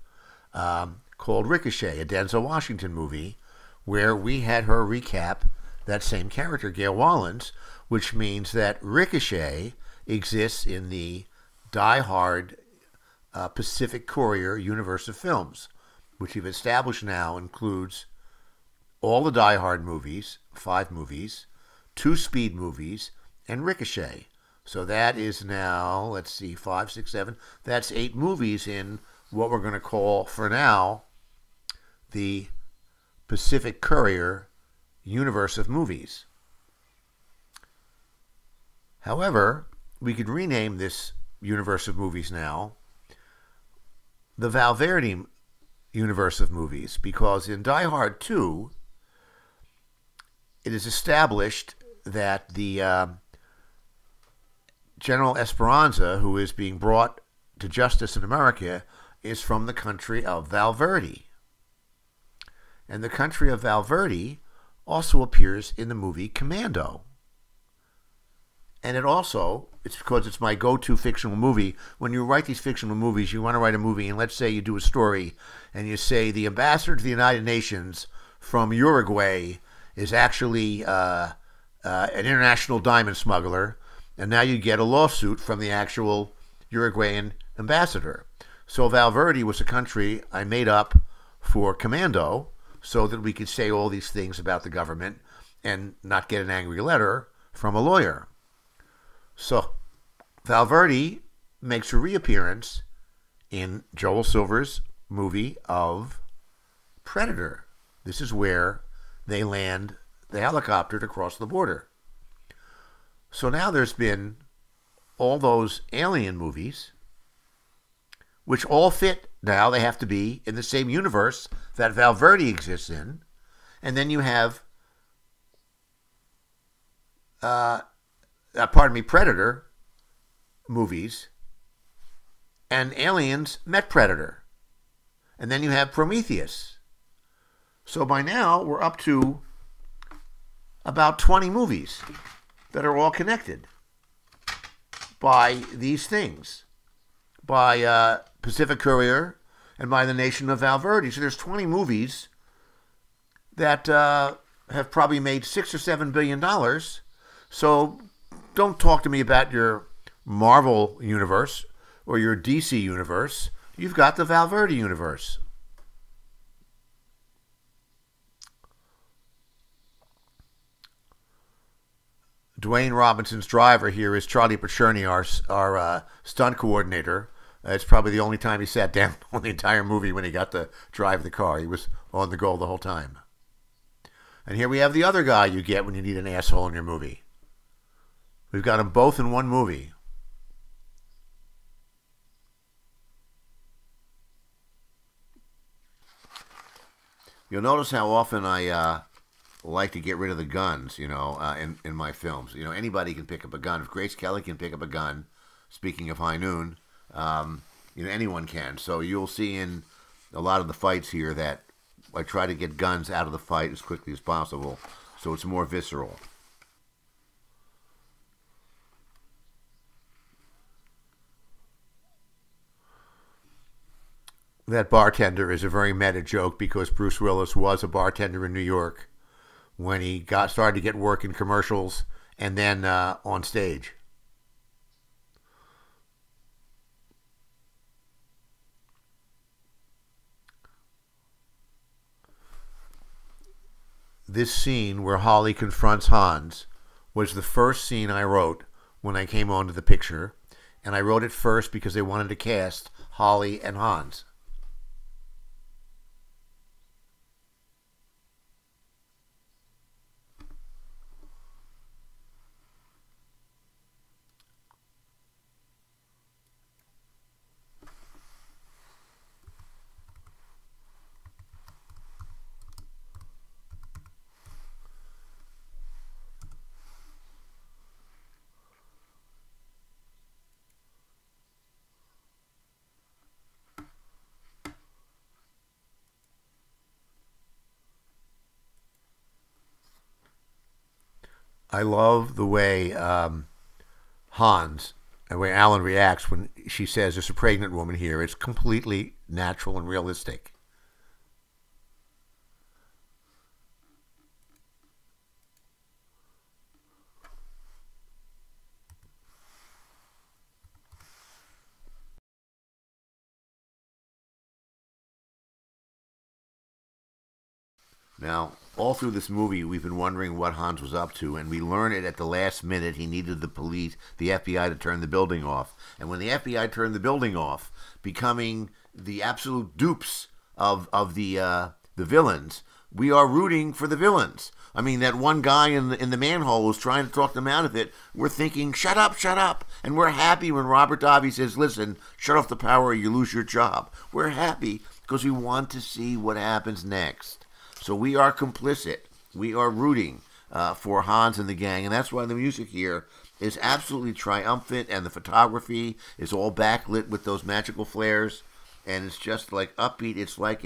called Ricochet, a Denzel Washington movie, where we had her recap that same character, Gail Wallens, which means that Ricochet exists in the die-hard Pacific Courier universe of films, which we've established now includes all the Die Hard movies, 5 movies, 2 Speed movies, and Ricochet. So that is now, let's see, 5, 6, 7. That's 8 movies in what we're going to call, for now, the Pacific Courier universe of movies. However, we could rename this universe of movies now the Valverde universe of movies, because in Die Hard 2, it is established that the General Esperanza, who is being brought to justice in America, is from the country of Valverde. And the country of Valverde also appears in the movie Commando. And it's because it's my go-to fictional movie. When you write these fictional movies, you want to write a movie, and let's say you do a story, and you say the ambassador to the United Nations from Uruguay is actually an international diamond smuggler, and now you get a lawsuit from the actual Uruguayan ambassador. So Valverde was a country I made up for Commando so that we could say all these things about the government and not get an angry letter from a lawyer. So Valverde makes a reappearance in Joel Silver's movie of Predator. This is where they land the helicopter to cross the border. So now there's been all those alien movies, which all fit now. They have to be in the same universe that Valverde exists in. And then you have, Predator movies, and aliens met Predator. And then you have Prometheus. So by now, we're up to about 20 movies that are all connected by these things, by Pacific Courier and by the nation of Valverde. So there's 20 movies that have probably made $6 or $7 billion. So don't talk to me about your Marvel universe or your DC universe. You've got the Valverde universe. Dwayne Robinson's driver here is Charlie Pacherny, our stunt coordinator. It's probably the only time he sat down on the entire movie when he got to drive the car. He was on the go the whole time. And here we have the other guy you get when you need an asshole in your movie. We've got them both in one movie. You'll notice how often I like to get rid of the guns, in my films. Anybody can pick up a gun. If Grace Kelly can pick up a gun, speaking of High Noon, anyone can. So you'll see in a lot of the fights here that I try to get guns out of the fight as quickly as possible, so it's more visceral. That bartender is a very meta joke because Bruce Willis was a bartender in New York when he started to get work in commercials and then on stage. This scene where Holly confronts Hans was the first scene I wrote when I came onto the picture, and I wrote it first because they wanted to cast Holly and Hans. I love the way Hans, the way Alan reacts when she says there's a pregnant woman here. It's completely natural and realistic. Now, all through this movie, we've been wondering what Hans was up to, and we learn it at the last minute. He needed the police, the FBI, to turn the building off. And when the FBI turned the building off, becoming the absolute dupes of the villains, we are rooting for the villains. I mean, that one guy in the manhole who's trying to talk them out of it, we're thinking, shut up, shut up. And we're happy when Robert Davi says, listen, shut off the power or you lose your job. We're happy because we want to see what happens next. So we are complicit. We are rooting for Hans and the gang, and that's why the music here is absolutely triumphant, and the photography is all backlit with those magical flares, and it's just like upbeat. It's like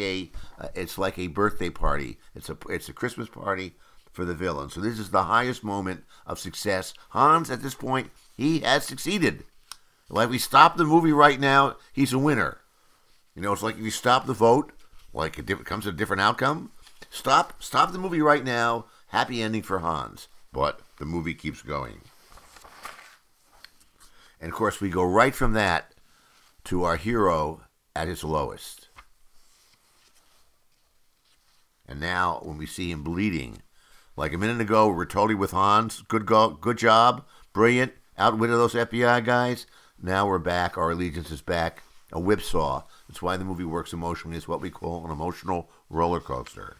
a birthday party. It's a Christmas party for the villain. So this is the highest moment of success. Hans, at this point, he has succeeded. Like, we stop the movie right now, he's a winner. It's like if you stop the vote, like it comes to a different outcome. Stop the movie right now. Happy ending for Hans. But the movie keeps going. And of course, we go right from that to our hero at his lowest. And now, when we see him bleeding, like a minute ago, we're totally with Hans. Good job. Brilliant. Outwitted those FBI guys. Now we're back. Our allegiance is back. A whipsaw. That's why the movie works emotionally. It's what we call an emotional roller coaster,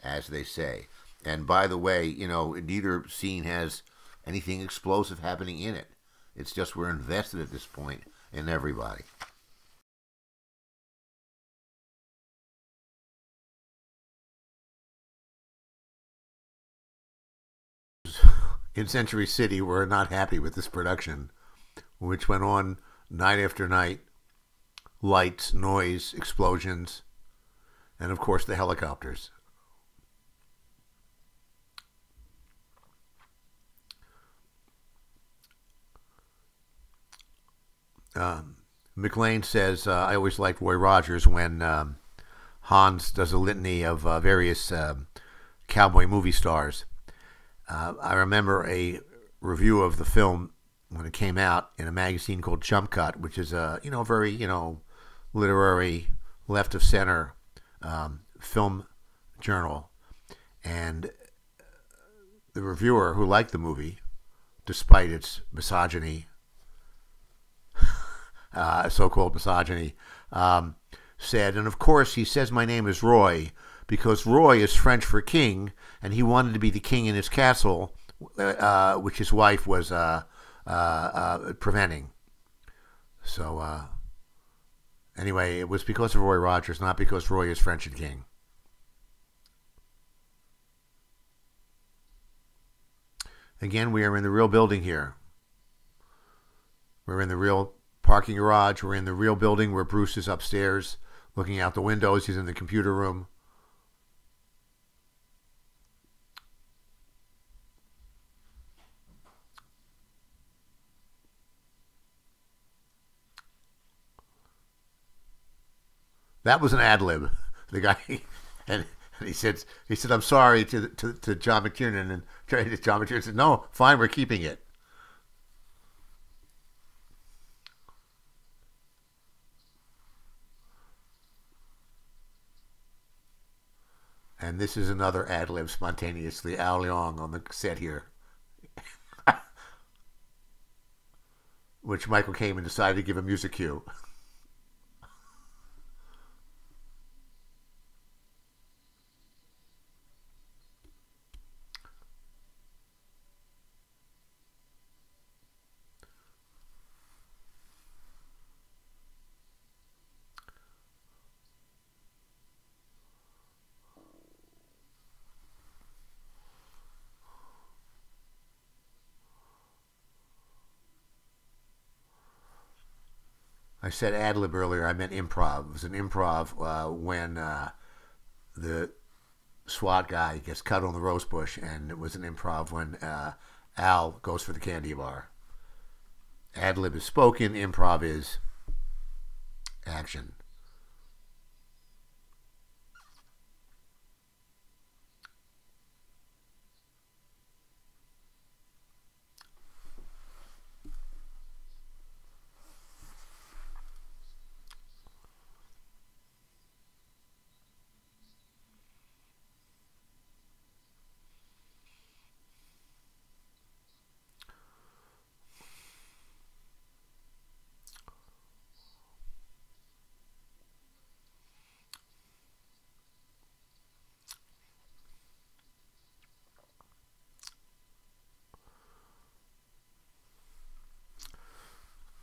as they say. And by the way, neither scene has anything explosive happening in it. It's just we're invested at this point in everybody. In Century City, we're not happy with this production, which went on night after night. Lights, noise, explosions, and of course the helicopters. McLean says, I always liked Roy Rogers when Hans does a litany of various cowboy movie stars. I remember a review of the film when it came out in a magazine called Jump Cut, which is a very literary left of center film journal, and the reviewer, who liked the movie despite its misogyny, so-called misogyny, said, and of course he says my name is Roy because Roy is French for king, and he wanted to be the king in his castle, which his wife was preventing. So anyway, it was because of Roy Rogers, not because Roy is French and king. Again, we are in the real building here. We're in the real parking garage. We're in the real building where Bruce is upstairs looking out the windows. He's in the computer room. That was an ad lib. The guy, and he said, I'm sorry to John McTiernan, and John McTiernan said, no, fine, we're keeping it. And this is another ad lib spontaneously. Al Leong on the set here, which Michael Kamen decided to give a music cue. I said ad lib earlier. I meant improv. It was an improv when the SWAT guy gets cut on the rose bush, and it was an improv when Al goes for the candy bar. Ad lib is spoken. Improv is action.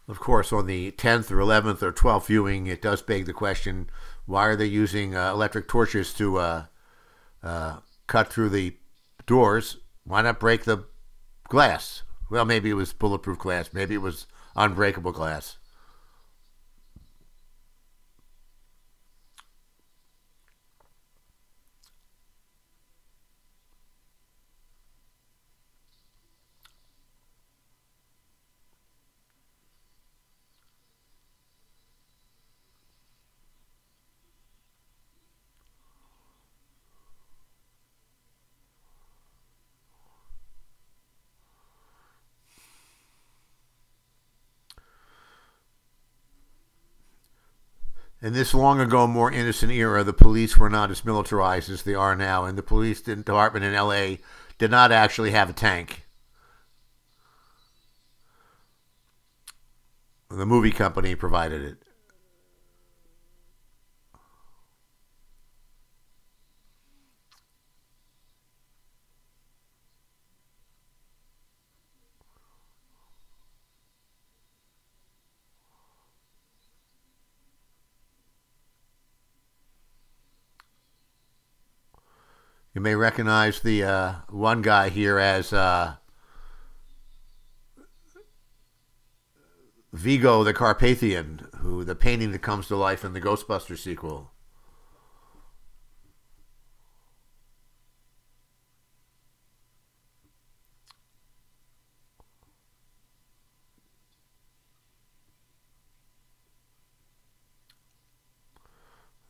Of course, on the 10th or 11th or 12th viewing, it does beg the question, why are they using electric torches to cut through the doors? Why not break the glass? Well, maybe it was bulletproof glass. Maybe it was unbreakable glass. In this long ago, more innocent era, the police were not as militarized as they are now, and the police department in LA did not actually have a tank. The movie company provided it. You may recognize the one guy here as Vigo the Carpathian, who the painting that comes to life in the Ghostbusters sequel.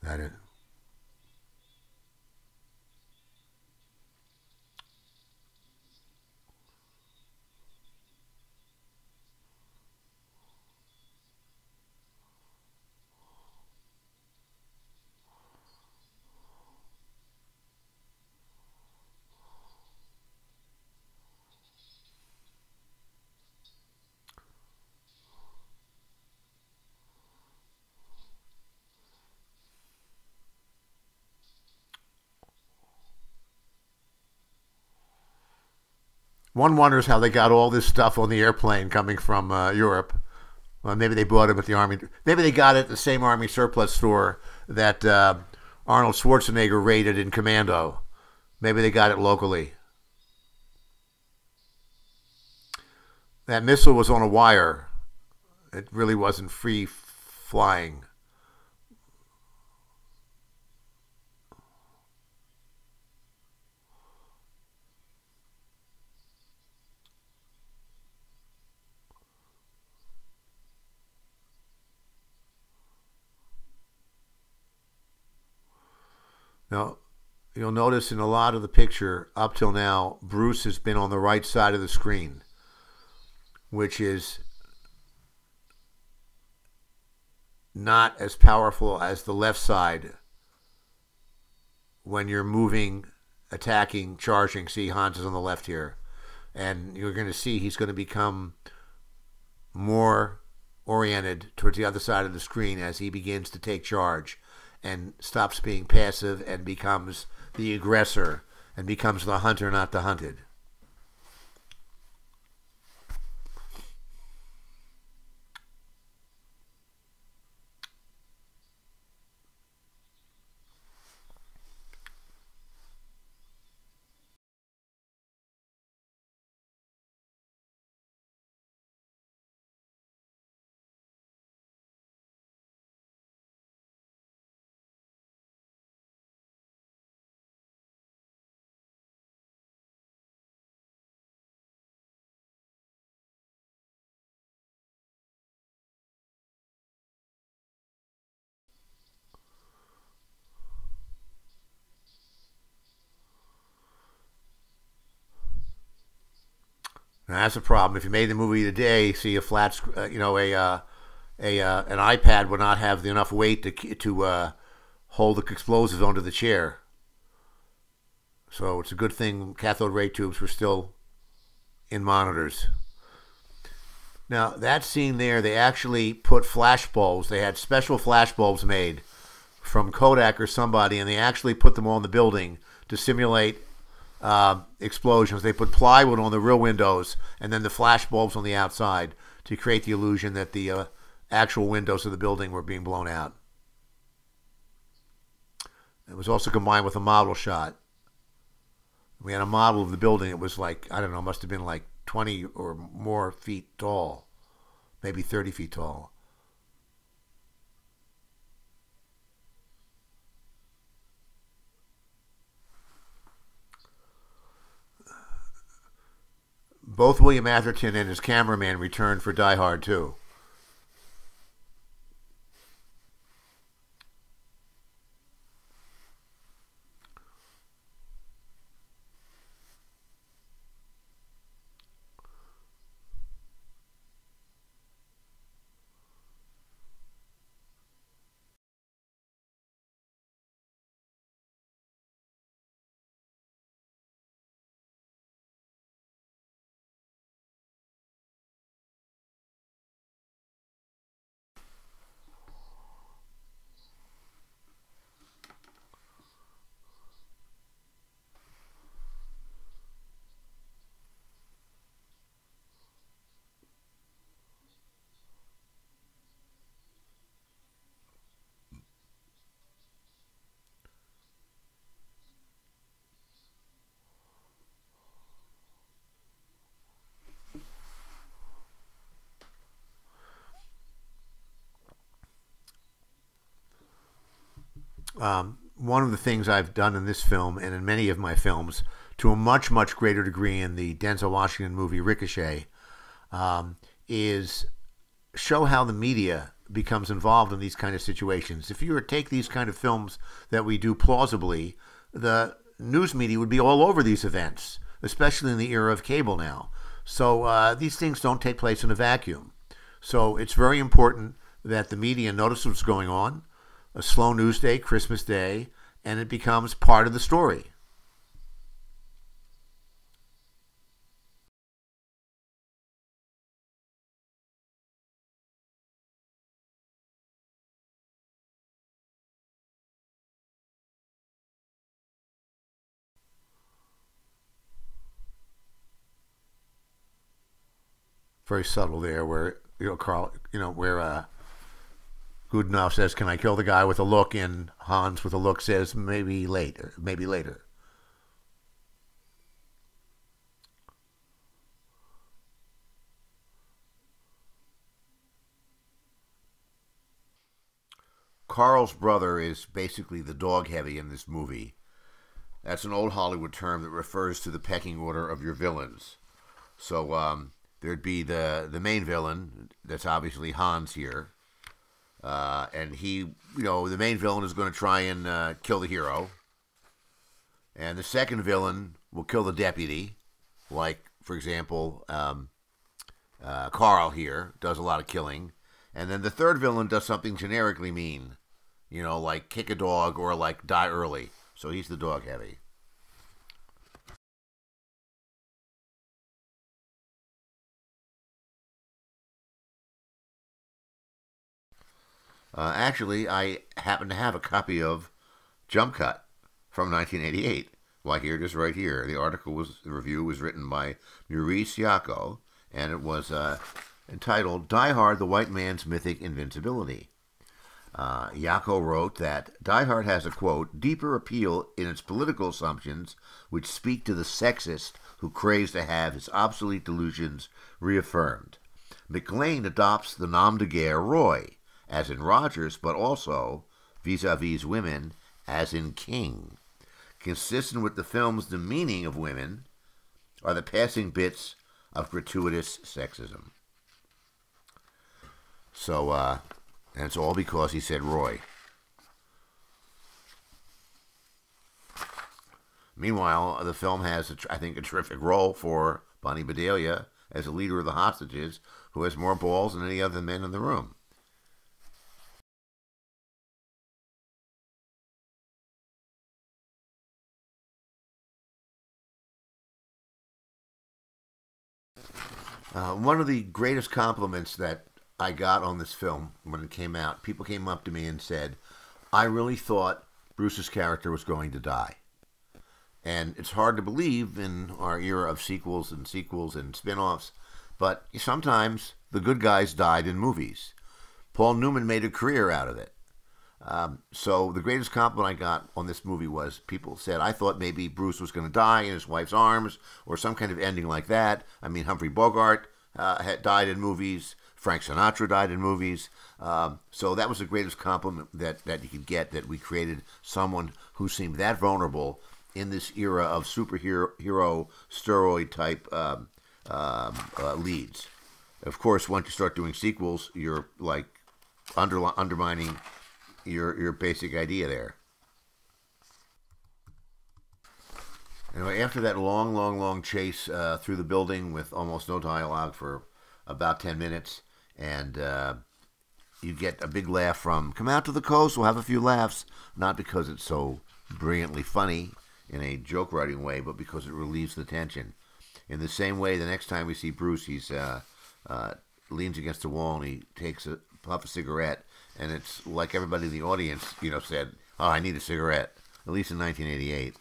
That is. One wonders how they got all this stuff on the airplane coming from Europe. Well, maybe they bought it at the Army. Maybe they got it at the same Army surplus store that Arnold Schwarzenegger raided in Commando. Maybe they got it locally. that missile was on a wire. It really wasn't free flying. Now, you'll notice in a lot of the picture up till now, Bruce has been on the right side of the screen, which is not as powerful as the left side when you're moving, attacking, charging. See, Hans is on the left here. And you're going to see he's going to become more oriented towards the other side of the screen as he begins to take charge and stops being passive and becomes the aggressor and becomes the hunter, not the hunted. Now that's a problem. If you made the movie today, see a flat, an iPad would not have enough weight to hold the explosives onto the chair. So it's a good thing cathode ray tubes were still in monitors. Now that scene there, they actually put flash bulbs. They had special flash bulbs made from Kodak or somebody, and they actually put them on the building to simulate explosions. They put plywood on the rear windows and then the flash bulbs on the outside to create the illusion that the actual windows of the building were being blown out. It was also combined with a model shot. We had a model of the building. It was like, I don't know, must have been like 20 or more feet tall, maybe 30 feet tall. Both William Atherton and his cameraman returned for Die Hard 2. One of the things I've done in this film and in many of my films, to a much, much greater degree in the Denzel Washington movie Ricochet, is show how the media becomes involved in these kind of situations. If you were to take these kind of films that we do plausibly, the news media would be all over these events, especially in the era of cable now. So these things don't take place in a vacuum. So it's very important that the media notice what's going on, a slow news day, Christmas Day, and it becomes part of the story. Very subtle there, where Carl, where Goodenough says, "Can I kill the guy?" with a look, and Hans with a look says, "Maybe later, maybe later." Carl's brother is basically the dog heavy in this movie. That's an old Hollywood term that refers to the pecking order of your villains. So there'd be the main villain, that's obviously Hans here. And he, the main villain is going to try and kill the hero. And the second villain will kill the deputy. Like, for example, Carl here does a lot of killing. And then the third villain does something generically mean. Like kick a dog or like die early. So he's the dog heavy. Actually, I happen to have a copy of Jump Cut from 1988. Why, here it is right here. The review was written by Maurice Yako, and it was entitled Die Hard, the White Man's Mythic Invincibility. Yako wrote that Die Hard has a, quote, deeper appeal in its political assumptions, which speak to the sexist who craves to have his obsolete delusions reaffirmed. McLean adopts the nom de guerre Roy, as in Rogers, but also, vis-a-vis women, as in King. Consistent with the film's demeaning of women are the passing bits of gratuitous sexism. So, and it's all because he said Roy. Meanwhile, the film has, I think, a terrific role for Bonnie Bedelia as a leader of the hostages, who has more balls than any other men in the room. One of the greatest compliments that I got on this film when it came out, people came up to me and said, I really thought Bruce's character was going to die. And it's hard to believe in our era of sequels and spin-offs, but sometimes the good guys died in movies. Paul Newman made a career out of it. So the greatest compliment I got on this movie was people said, I thought maybe Bruce was going to die in his wife's arms or some kind of ending like that. I mean, Humphrey Bogart had died in movies. Frank Sinatra died in movies. So that was the greatest compliment that you could get, that we created someone who seemed that vulnerable in this era of superhero steroid-type leads. Of course, once you start doing sequels, you're like undermining your basic idea there. Anyway, after that long chase through the building with almost no dialogue for about 10 minutes, and you get a big laugh from, come out to the coast, we'll have a few laughs, not because it's so brilliantly funny in a joke-writing way, but because it relieves the tension. In the same way, the next time we see Bruce, he's leans against the wall and he takes a puff of cigarette, and it's like everybody in the audience, said, oh, I need a cigarette, at least in 1988.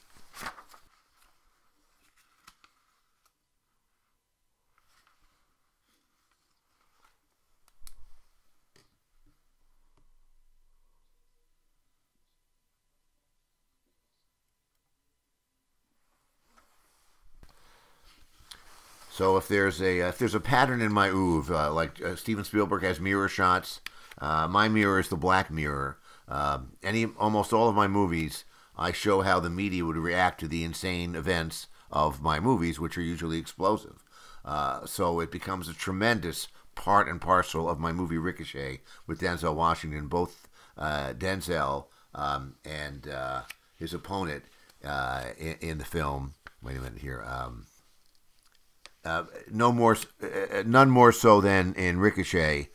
So if there's a pattern in my oeuvre, like Steven Spielberg has mirror shots, my mirror is the black mirror. Almost all of my movies, I show how the media would react to the insane events of my movies, which are usually explosive. So it becomes a tremendous part and parcel of my movie Ricochet with Denzel Washington. Both Denzel and his opponent in the film. Wait a minute here. None more so than in Ricochet,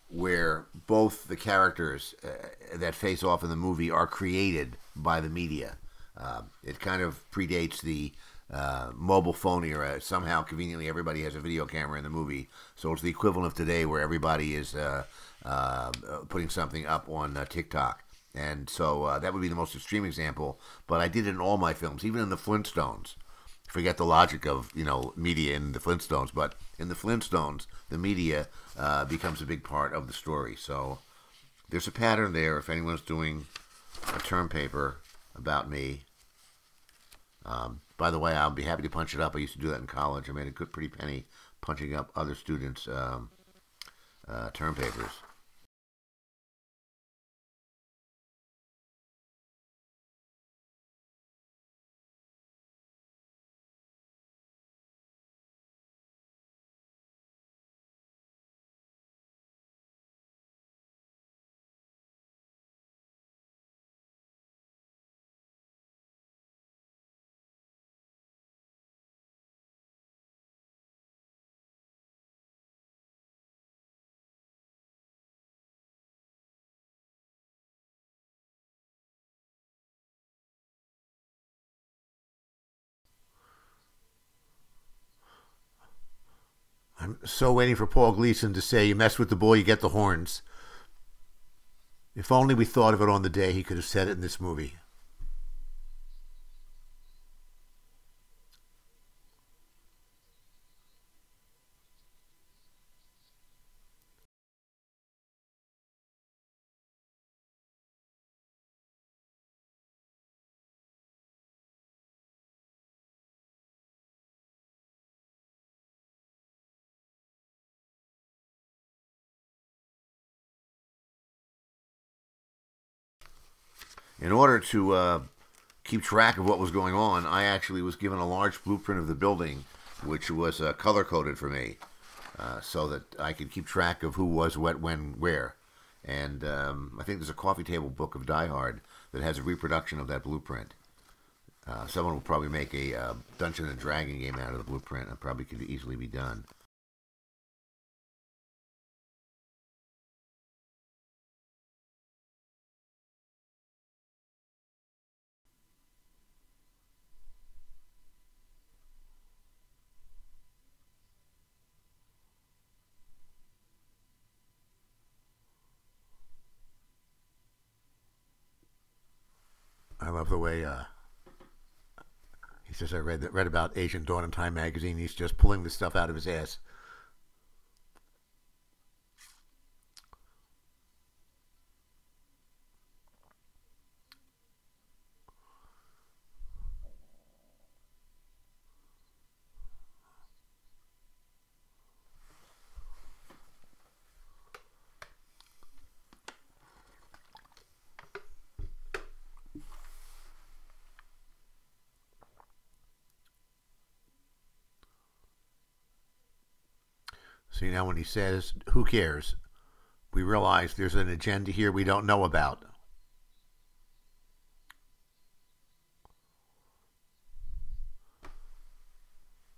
where both the characters that face off in the movie are created by the media. It kind of predates the mobile phone era. Somehow, conveniently, everybody has a video camera in the movie, so it's the equivalent of today, where everybody is putting something up on TikTok. And so that would be the most extreme example. But I did it in all my films, even in the Flintstones. Forget the logic of media in the Flintstones, but in the Flintstones, the media becomes a big part of the story. So there's a pattern there. If anyone's doing a term paper about me, by the way, I'll be happy to punch it up. I used to do that in college. I made a good pretty penny punching up other students' term papers. I'm so waiting for Paul Gleason to say, "You mess with the boy, you get the horns." If only we thought of it on the day he could have said it in this movie. In order to keep track of what was going on, I actually was given a large blueprint of the building, which was color coded for me, so that I could keep track of who was what, when, where. And I think there's a coffee table book of Die Hard that has a reproduction of that blueprint. Someone will probably make a Dungeons and Dragon game out of the blueprint. It probably could easily be done. I love the way he says, I read about Asian Dawn in Time magazine. He's just pulling this stuff out of his ass. See, now when he says, "Who cares?" we realize there's an agenda here we don't know about.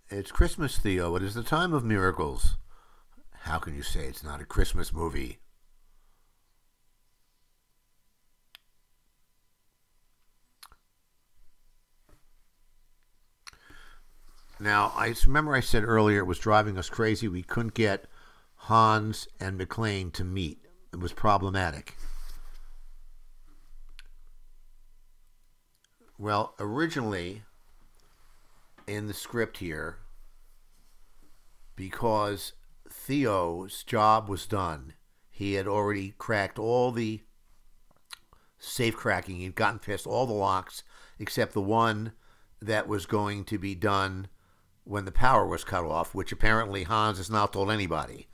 It's Christmas, Theo. It is the time of miracles. How can you say it's not a Christmas movie? Now, I remember I said earlier it was driving us crazy. We couldn't get Hans and McClane to meet. It was problematic. Well, originally in the script here, because Theo's job was done, he had already cracked all the safe cracking. He'd gotten past all the locks except the one that was going to be done when the power was cut off, which apparently Hans has not told anybody.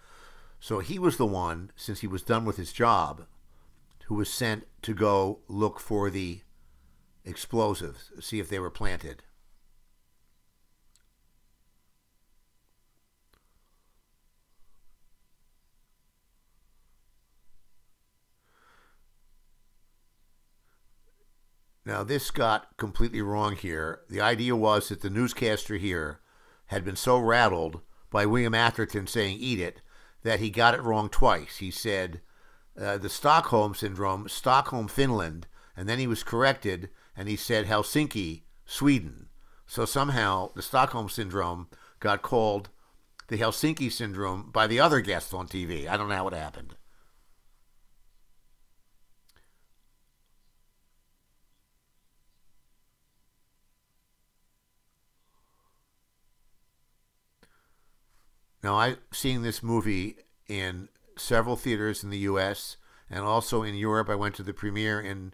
So he was the one, since he was done with his job, who was sent to go look for the explosives, see if they were planted. Now, this got completely wrong here. The idea was that the newscaster here had been so rattled by William Atherton saying "eat it" that he got it wrong twice. He said the Stockholm Syndrome, Stockholm, Finland, and then he was corrected and he said Helsinki, Sweden. So somehow the Stockholm Syndrome got called the Helsinki Syndrome by the other guests on TV. I don't know how it happened. Now, I've seen this movie in several theaters in the U.S. and also in Europe. I went to the premiere in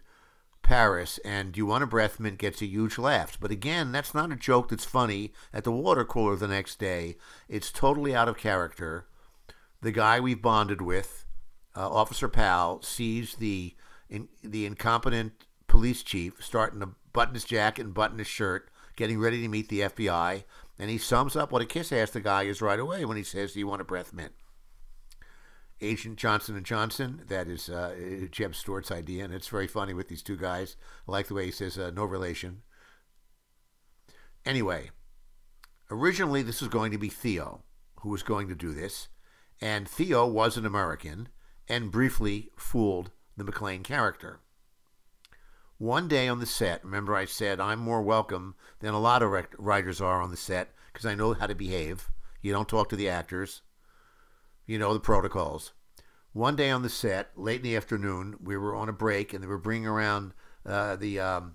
Paris, and You Want a Breath Mint gets a huge laugh. But again, that's not a joke that's funny at the water cooler the next day. It's totally out of character. The guy we bonded with, Officer Powell, sees the incompetent police chief starting to button his jacket and button his shirt, getting ready to meet the FBI. And he sums up what a kiss-ass the guy is right away when he says, "Do you want a breath mint?" Agent Johnson & Johnson, that is Jeb Stewart's idea, and it's very funny with these two guys. I like the way he says, "no relation." Anyway, originally this was going to be Theo who was going to do this, and Theo was an American and briefly fooled the McClane character. One day on the set, remember I said I'm more welcome than a lot of writers are on the set because I know how to behave. You don't talk to the actors. You know the protocols. One day on the set, late in the afternoon, we were on a break, and they were bringing around the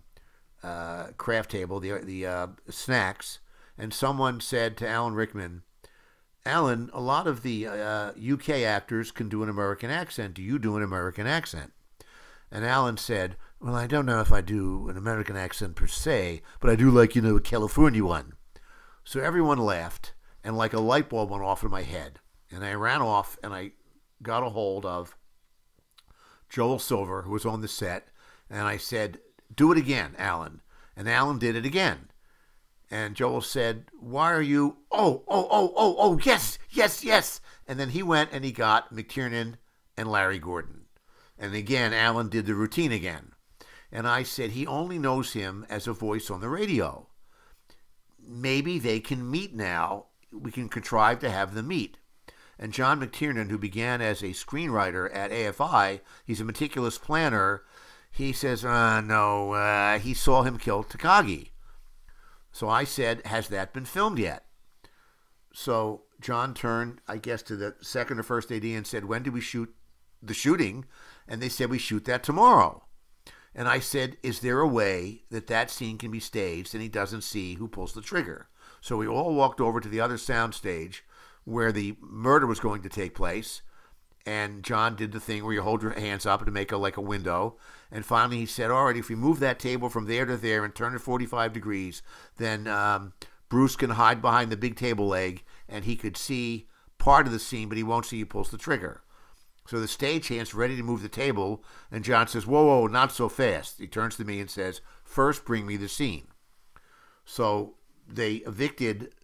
craft table, the snacks, and someone said to Alan Rickman, "Alan, a lot of the UK actors can do an American accent. Do you do an American accent?" And Alan said, "Well, I don't know if I do an American accent per se, but I do like, a California one." So everyone laughed, and like a light bulb went off in my head. And I ran off, and I got a hold of Joel Silver, who was on the set, and I said, "Do it again, Alan." And Alan did it again. And Joel said, "Why are you, yes, yes, yes." And then he went and he got McTiernan and Larry Gordon. And again, Alan did the routine again. And I said, he only knows him as a voice on the radio. Maybe they can meet now. We can contrive to have them meet. And John McTiernan, who began as a screenwriter at AFI, he's a meticulous planner. He says, no, he saw him kill Takagi. So I said, has that been filmed yet? So John turned, I guess, to the second or first AD and said, when did we shoot the shooting? And they said, we shoot that tomorrow. And I said, is there a way that that scene can be staged and he doesn't see who pulls the trigger? So we all walked over to the other sound stage where the murder was going to take place. And John did the thing where you hold your hands up to make like a window. And finally he said, all right, if we move that table from there to there and turn it 45 degrees, then Bruce can hide behind the big table leg and he could see part of the scene, but he won't see who pulls the trigger. So the stagehand's ready to move the table, and John says, whoa, not so fast. He turns to me and says, first bring me the scene. So they evicted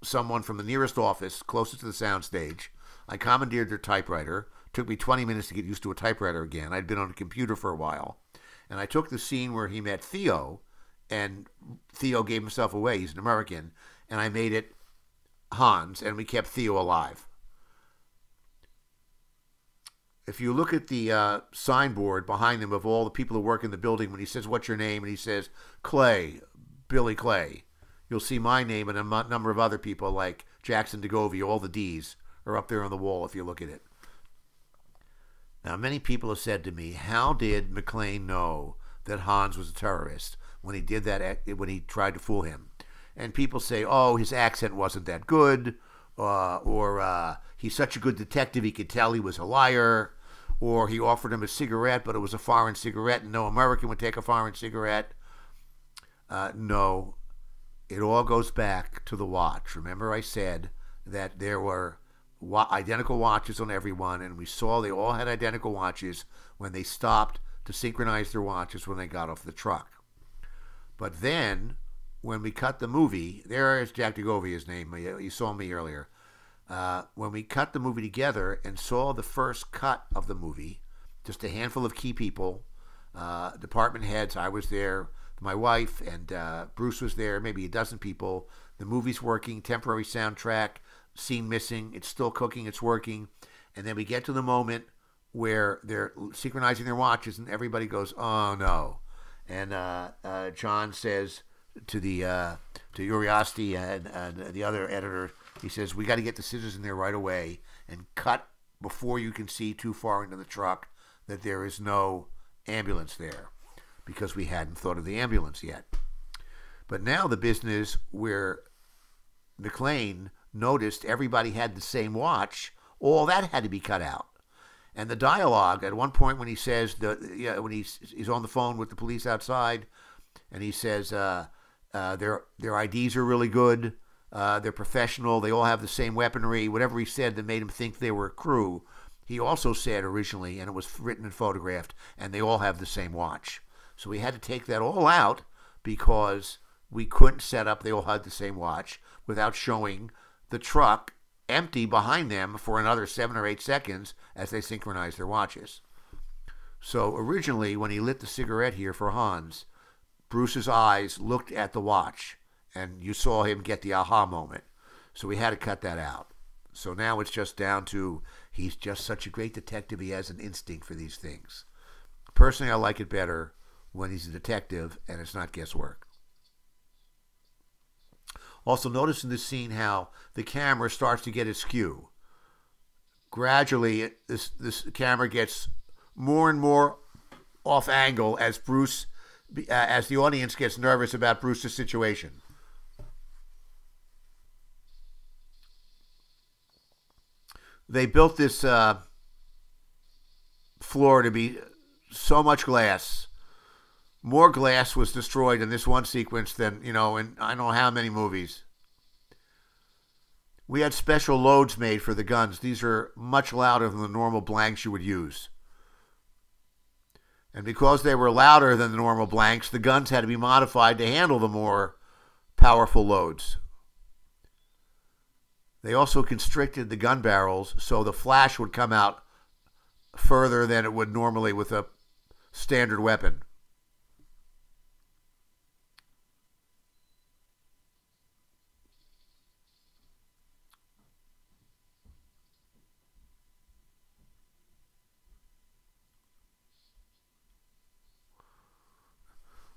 someone from the nearest office closest to the soundstage. I commandeered their typewriter. It took me 20 minutes to get used to a typewriter again. I'd been on a computer for a while. And I took the scene where he met Theo, and Theo gave himself away. He's an American. And I made it Hans, and we kept Theo alive. If you look at the signboard behind him of all the people who work in the building, when he says, what's your name? And he says, Clay, Billy Clay. You'll see my name and a number of other people like Jackson DeGovey. All the D's are up there on the wall if you look at it. Now, many people have said to me, how did McClane know that Hans was a terrorist when he did that, when he tried to fool him? And people say, oh, his accent wasn't that good, or he's such a good detective he could tell he was a liar, or he offered him a cigarette, but it was a foreign cigarette, and no American would take a foreign cigarette. No, it all goes back to the watch. Remember I said that there were identical watches on everyone, and we saw they all had identical watches when they stopped to synchronize their watches when they got off the truck. But then, when we cut the movie, there is Jack DeGovey, his name, you saw me earlier. When we cut the movie together and saw the first cut of the movie, just a handful of key people, department heads, I was there, my wife, and Bruce was there, maybe a dozen people. The movie's working, temporary soundtrack, scene missing, it's still cooking, it's working. And then we get to the moment where they're synchronizing their watches and everybody goes, oh no. And John says to Uriasti and the other editor, he says, we got to get the scissors in there right away and cut before you can see too far into the truck that there is no ambulance there, because we hadn't thought of the ambulance yet. But now the business where McClane noticed everybody had the same watch, all that had to be cut out. And the dialogue at one point when he says, when he's on the phone with the police outside, and he says their IDs are really good, they're professional, they all have the same weaponry, whatever he said that made him think they were a crew. He also said originally, and it was written and photographed, and they all have the same watch. So we had to take that all out because we couldn't set up they all had the same watch without showing the truck empty behind them for another 7 or 8 seconds as they synchronized their watches. So originally, when he lit the cigarette here for Hans, Bruce's eyes looked at the watch, and you saw him get the aha moment. So we had to cut that out. So now it's just down to, he's just such a great detective, he has an instinct for these things. Personally, I like it better when he's a detective and it's not guesswork. Also, notice in this scene how the camera starts to get askew. gradually this camera gets more and more off angle as as the audience gets nervous about Bruce's situation. They built this floor to be so much glass. More glass was destroyed in this one sequence than, in I don't know how many movies. We had special loads made for the guns. These are much louder than the normal blanks you would use. And because they were louder than the normal blanks, the guns had to be modified to handle the more powerful loads. They also constricted the gun barrels so the flash would come out further than it would normally with a standard weapon.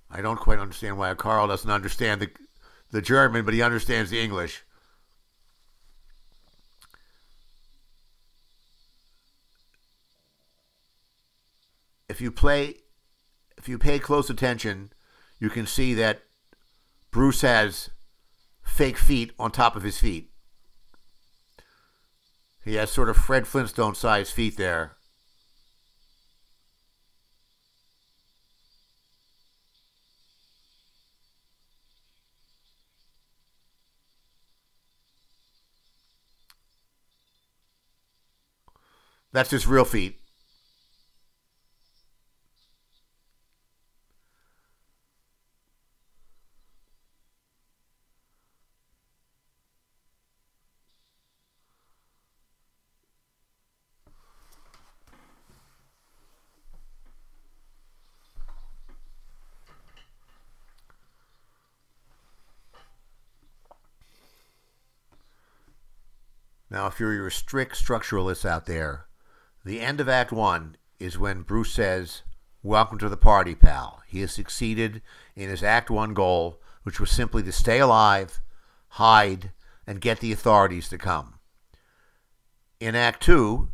I don't quite understand why Carl doesn't understand the German, but he understands the English. If you pay close attention, you can see that Bruce has fake feet on top of his feet. He has sort of Fred Flintstone-sized feet there. That's his real feet. Now, if you're your strict structuralists out there, the end of Act 1 is when Bruce says, "Welcome to the party, pal." He has succeeded in his Act 1 goal, which was simply to stay alive, hide, and get the authorities to come. In Act 2,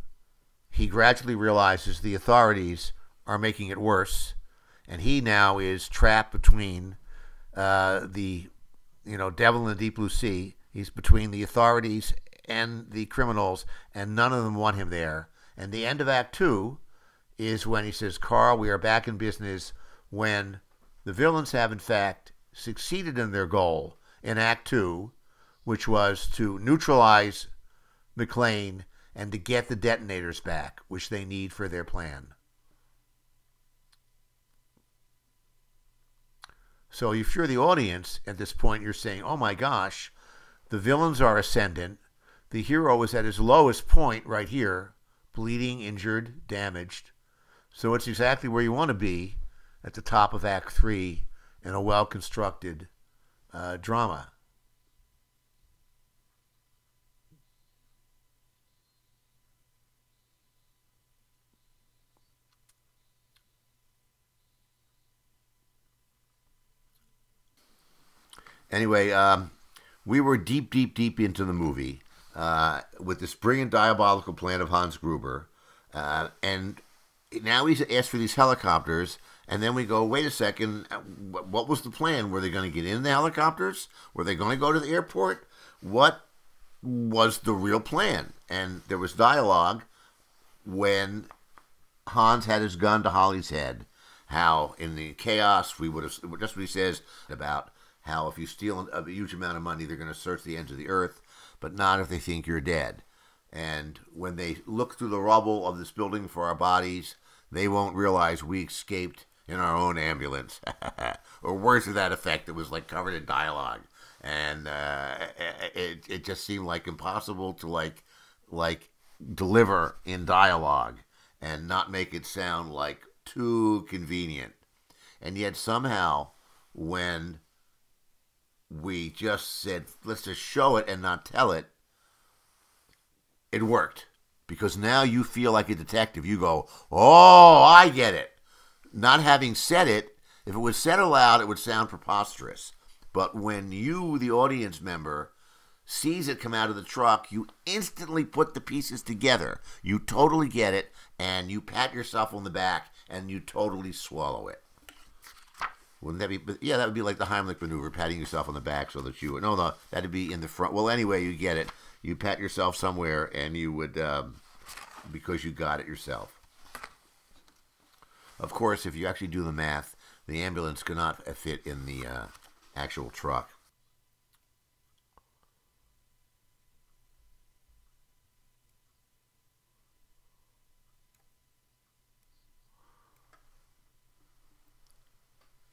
he gradually realizes the authorities are making it worse, and he now is trapped between the devil in the deep blue sea. He's between the authorities and the criminals, and none of them want him there. And the end of Act 2 is when he says, "Carl, we are back in business," when the villains have, in fact, succeeded in their goal in Act 2, which was to neutralize McClane and to get the detonators back, which they need for their plan. So if you're the audience at this point, you're saying, oh my gosh, the villains are ascendant. The hero is at his lowest point right here, bleeding, injured, damaged. So it's exactly where you want to be at the top of Act 3 in a well-constructed drama. Anyway, we were deep into the movie with this brilliant diabolical plan of Hans Gruber. And now he's asked for these helicopters, and then we go, wait a second, what was the plan? Were they going to get in the helicopters? Were they going to go to the airport? What was the real plan? And there was dialogue when Hans had his gun to Holly's head, how in the chaos we would have, just what he says about how if you steal a huge amount of money, they're going to search the ends of the earth, but not if they think you're dead. And when they look through the rubble of this building for our bodies, they won't realize we escaped in our own ambulance. Or words to that effect. It was like covered in dialogue. And it just seemed like impossible to like deliver in dialogue and not make it sound like too convenient. And yet somehow when we just said, let's just show it and not tell it, it worked. Because now you feel like a detective. You go, oh, I get it. Not having said it, if it was said aloud, it would sound preposterous. But when you, the audience member, sees it come out of the truck, you instantly put the pieces together. You totally get it, and you pat yourself on the back, and you totally swallow it. Wouldn't that be? Yeah, that would be like the Heimlich maneuver, patting yourself on the back so that you would. No, that'd be in the front. Well, anyway, you get it. You pat yourself somewhere, and you would, because you got it yourself. Of course, if you actually do the math, the ambulance cannot fit in the actual truck.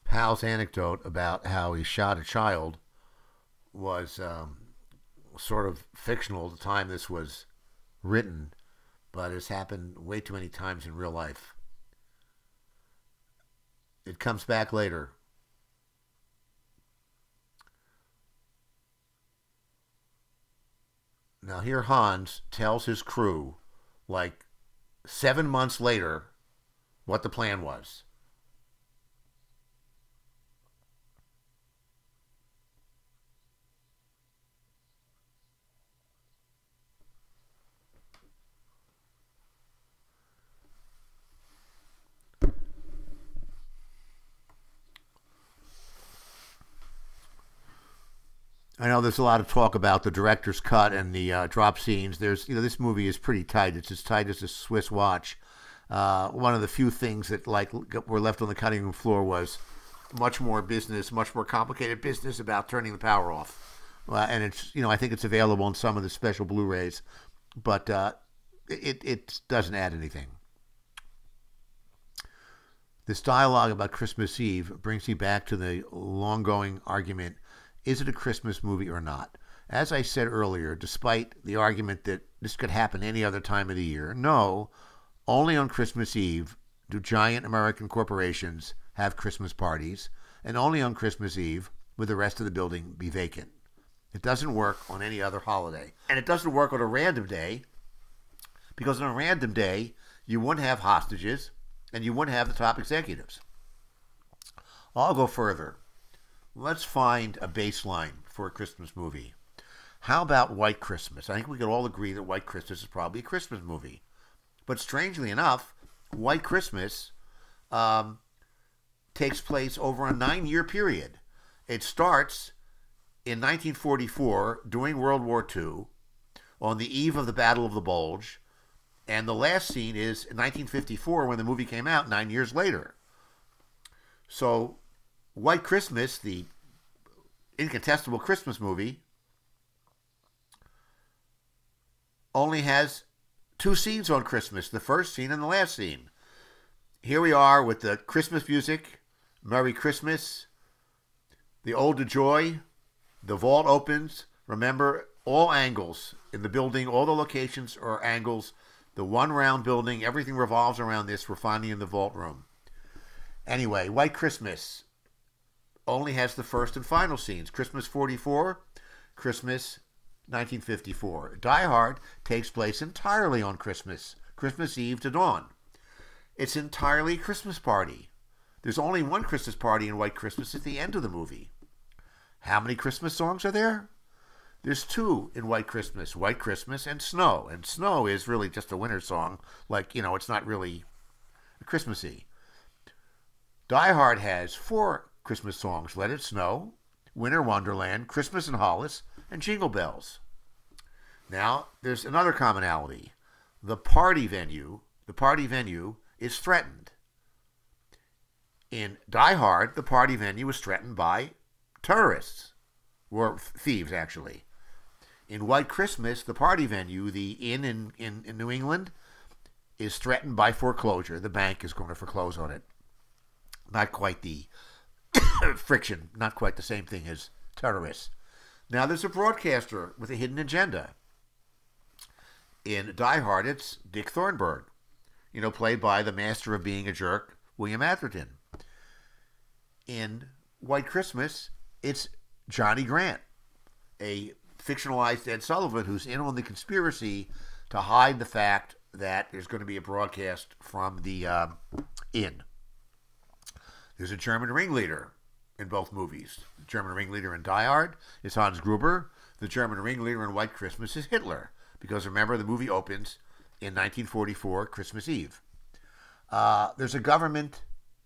Hal's anecdote about how he shot a child was sort of fictional at the time this was written, but has happened way too many times in real life. It comes back later. Now here Hans tells his crew, like 7 months later, what the plan was. I know there's a lot of talk about the director's cut and the drop scenes. This movie is pretty tight. It's as tight as a Swiss watch. One of the few things that were left on the cutting room floor was much more complicated business about turning the power off. And it's, I think it's available on some of the special Blu-rays, but it doesn't add anything. This dialogue about Christmas Eve brings me back to the long-going argument: is it a Christmas movie or not? As I said earlier, despite the argument that this could happen any other time of the year, no, only on Christmas Eve do giant American corporations have Christmas parties, and only on Christmas Eve would the rest of the building be vacant. It doesn't work on any other holiday. And it doesn't work on a random day, because on a random day, you wouldn't have hostages, and you wouldn't have the top executives. I'll go further. Let's find a baseline for a Christmas movie. How about White Christmas? I think we could all agree that White Christmas is probably a Christmas movie. But strangely enough, White Christmas takes place over a 9-year period. It starts in 1944, during World War II, on the eve of the Battle of the Bulge, and the last scene is in 1954 when the movie came out, 9 years later. So White Christmas, the incontestable Christmas movie, only has 2 scenes on Christmas, the first scene and the last scene. Here we are with the Christmas music, Merry Christmas, the Ode to Joy, the vault opens. Remember, all angles in the building, all the locations are angles. The one round building, everything revolves around this. We're finding in the vault room. Anyway, White Christmas only has the first and final scenes. Christmas 44, Christmas 1954. Die Hard takes place entirely on Christmas Eve to dawn. It's entirely Christmas party. There's only one Christmas party in White Christmas at the end of the movie. How many Christmas songs are there? There's 2 in White Christmas and Snow. And Snow is really just a winter song. It's not really Christmassy. Die Hard has 4 Christmas songs: Let It Snow, Winter Wonderland, Christmas in Hollis, and Jingle Bells. Now, there's another commonality. The party venue is threatened. In Die Hard, the party venue is threatened by terrorists, or thieves, actually. In White Christmas, the party venue, the inn in New England, is threatened by foreclosure. The bank is going to foreclose on it. Not quite the friction, not quite the same thing as terrorists. Now, there's a broadcaster with a hidden agenda. In Die Hard, it's Dick Thornburg, played by the master of being a jerk, William Atherton. In White Christmas, it's Johnny Grant, a fictionalized Ed Sullivan who's in on the conspiracy to hide the fact that there's going to be a broadcast from the inn. There's a German ringleader in both movies. The German ringleader in Die Hard is Hans Gruber. The German ringleader in White Christmas is Hitler, because remember, the movie opens in 1944, Christmas Eve. There's a government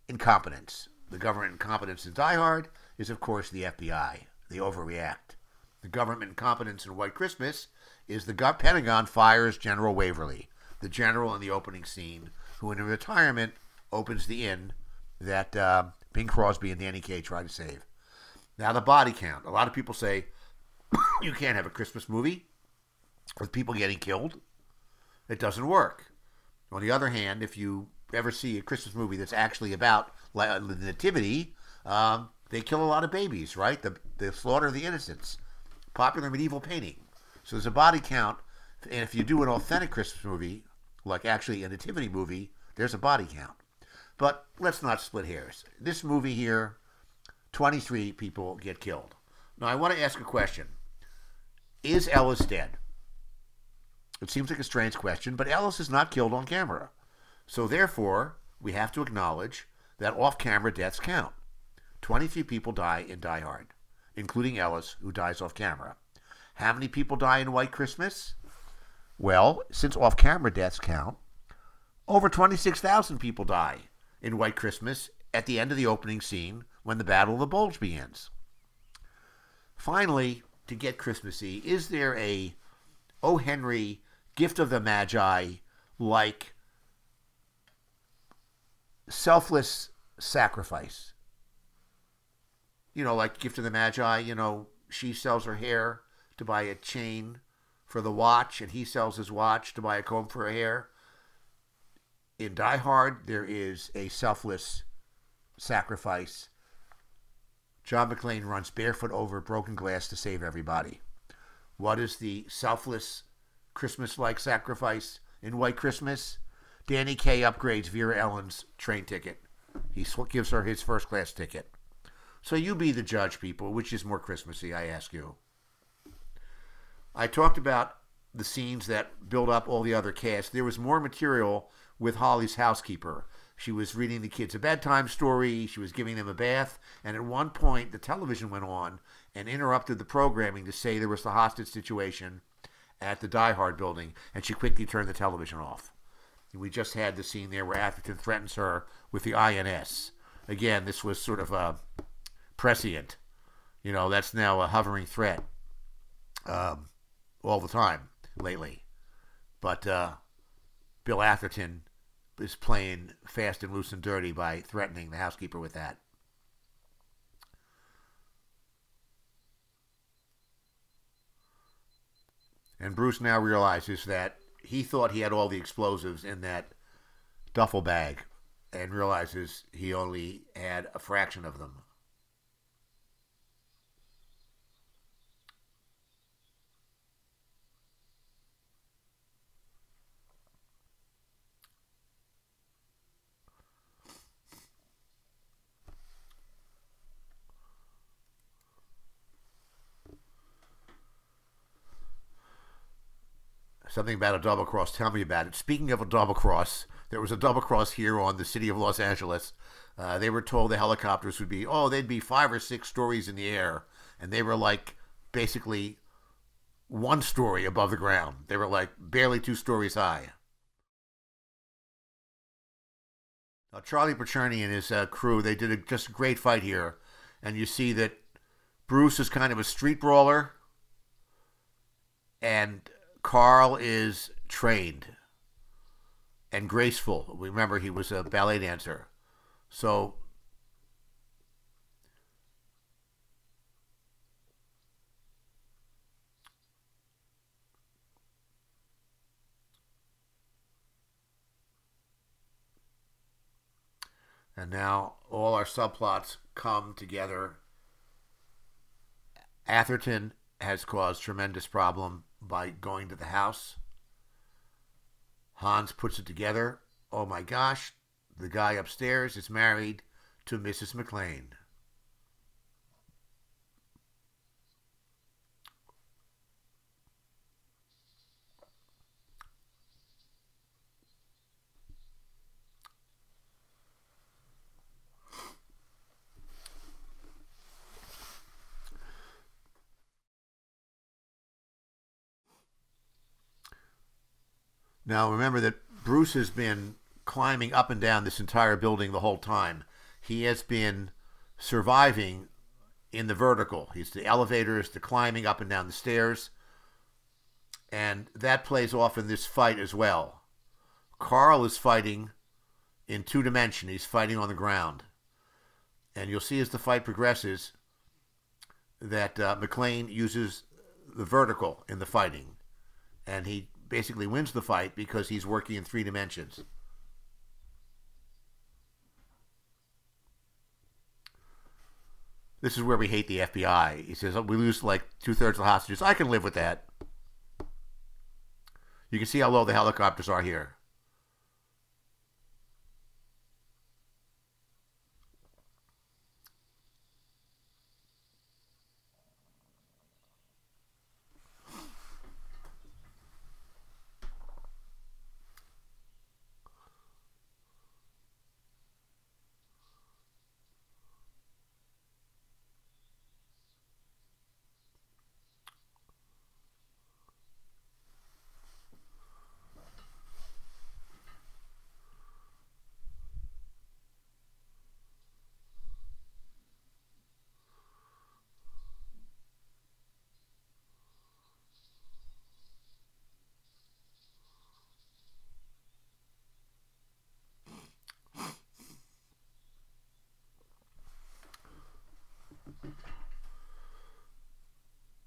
incompetence. The government incompetence in Die Hard is, of course, the FBI. They overreact. The government incompetence in White Christmas is the Pentagon fires General Waverly, the general in the opening scene, who in retirement opens the inn that Bing Crosby and Danny Kaye try to save. Now, the body count. A lot of people say, you can't have a Christmas movie with people getting killed. It doesn't work. On the other hand, if you ever see a Christmas movie that's actually about the nativity, they kill a lot of babies, right? The slaughter of the innocents. Popular medieval painting. So there's a body count, and if you do an authentic Christmas movie, like actually a nativity movie, there's a body count. But let's not split hairs. This movie here, 23 people get killed. Now, I want to ask a question. Is Ellis dead? It seems like a strange question, but Ellis is not killed on camera. So therefore, we have to acknowledge that off-camera deaths count. 23 people die in Die Hard, including Ellis, who dies off-camera. How many people die in White Christmas? Well, since off-camera deaths count, over 26,000 people die in White Christmas at the end of the opening scene when the Battle of the Bulge begins. Finally, to get Christmassy, is there a O. Henry Gift of the Magi like selfless sacrifice? You know, like Gift of the Magi, you know, she sells her hair to buy a chain for the watch, and he sells his watch to buy a comb for her hair. In Die Hard, there is a selfless sacrifice. John McClane runs barefoot over broken glass to save everybody. What is the selfless Christmas-like sacrifice in White Christmas? Danny Kaye upgrades Vera Ellen's train ticket. He gives her his first-class ticket. So you be the judge, people. Which is more Christmassy, I ask you. I talked about the scenes that build up all the other cast. There was more material with Holly's housekeeper. She was reading the kids a bedtime story. She was giving them a bath. And at one point, the television went on and interrupted the programming to say there was the hostage situation at the Die Hard building. And she quickly turned the television off. And we just had the scene there where Atherton threatens her with the INS. Again, this was sort of a prescient. You know, that's now a hovering threat all the time lately. But Bill Atherton is playing fast and loose and dirty by threatening the housekeeper with that. And Bruce now realizes that he thought he had all the explosives in that duffel bag and realizes he only had a fraction of them. Something about a double cross. Tell me about it. Speaking of a double cross, there was a double cross here on the city of Los Angeles. They were told the helicopters would be, they'd be 5 or 6 stories in the air. And they were like basically 1 story above the ground. They were like barely 2 stories high. Now, Charlie Pacherny and his crew, they did just a great fight here. And you see that Bruce is kind of a street brawler. And Carl is trained and graceful. Remember, he was a ballet dancer. So and now all our subplots come together. Atherton has caused tremendous problem by going to the house. Hans puts it together. Oh my gosh, the guy upstairs is married to Mrs. McClane. Now remember that Bruce has been climbing up and down this entire building the whole time. He has been surviving in the vertical. He's the elevators, the climbing up and down the stairs. And that plays off in this fight as well. Carl is fighting in 2 dimension. He's fighting on the ground. And you'll see as the fight progresses that McClane uses the vertical in the fighting. And he basically wins the fight because he's working in 3 dimensions. This is where we hate the FBI. He says, we lose like 2/3 of the hostages. I can live with that. You can see how low the helicopters are here.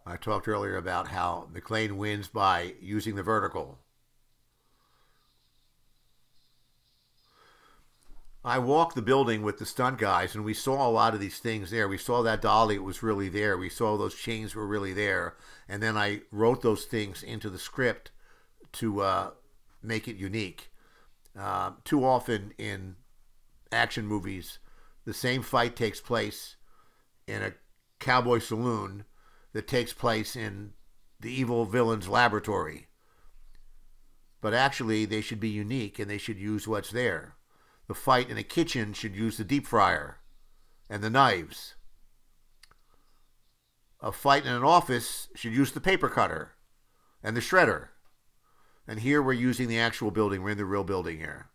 I talked earlier about how McClane wins by using the vertical. I walked the building with the stunt guys, and we saw a lot of these things there. We saw that dolly, it was really there. We saw those chains were really there. And then I wrote those things into the script to make it unique. Too often in action movies, the same fight takes place in a cowboy saloon that takes place in the evil villain's laboratory. But actually, they should be unique, and they should use what's there. The fight in a kitchen should use the deep fryer and the knives. A fight in an office should use the paper cutter and the shredder. And here we're using the actual building. We're in the real building here.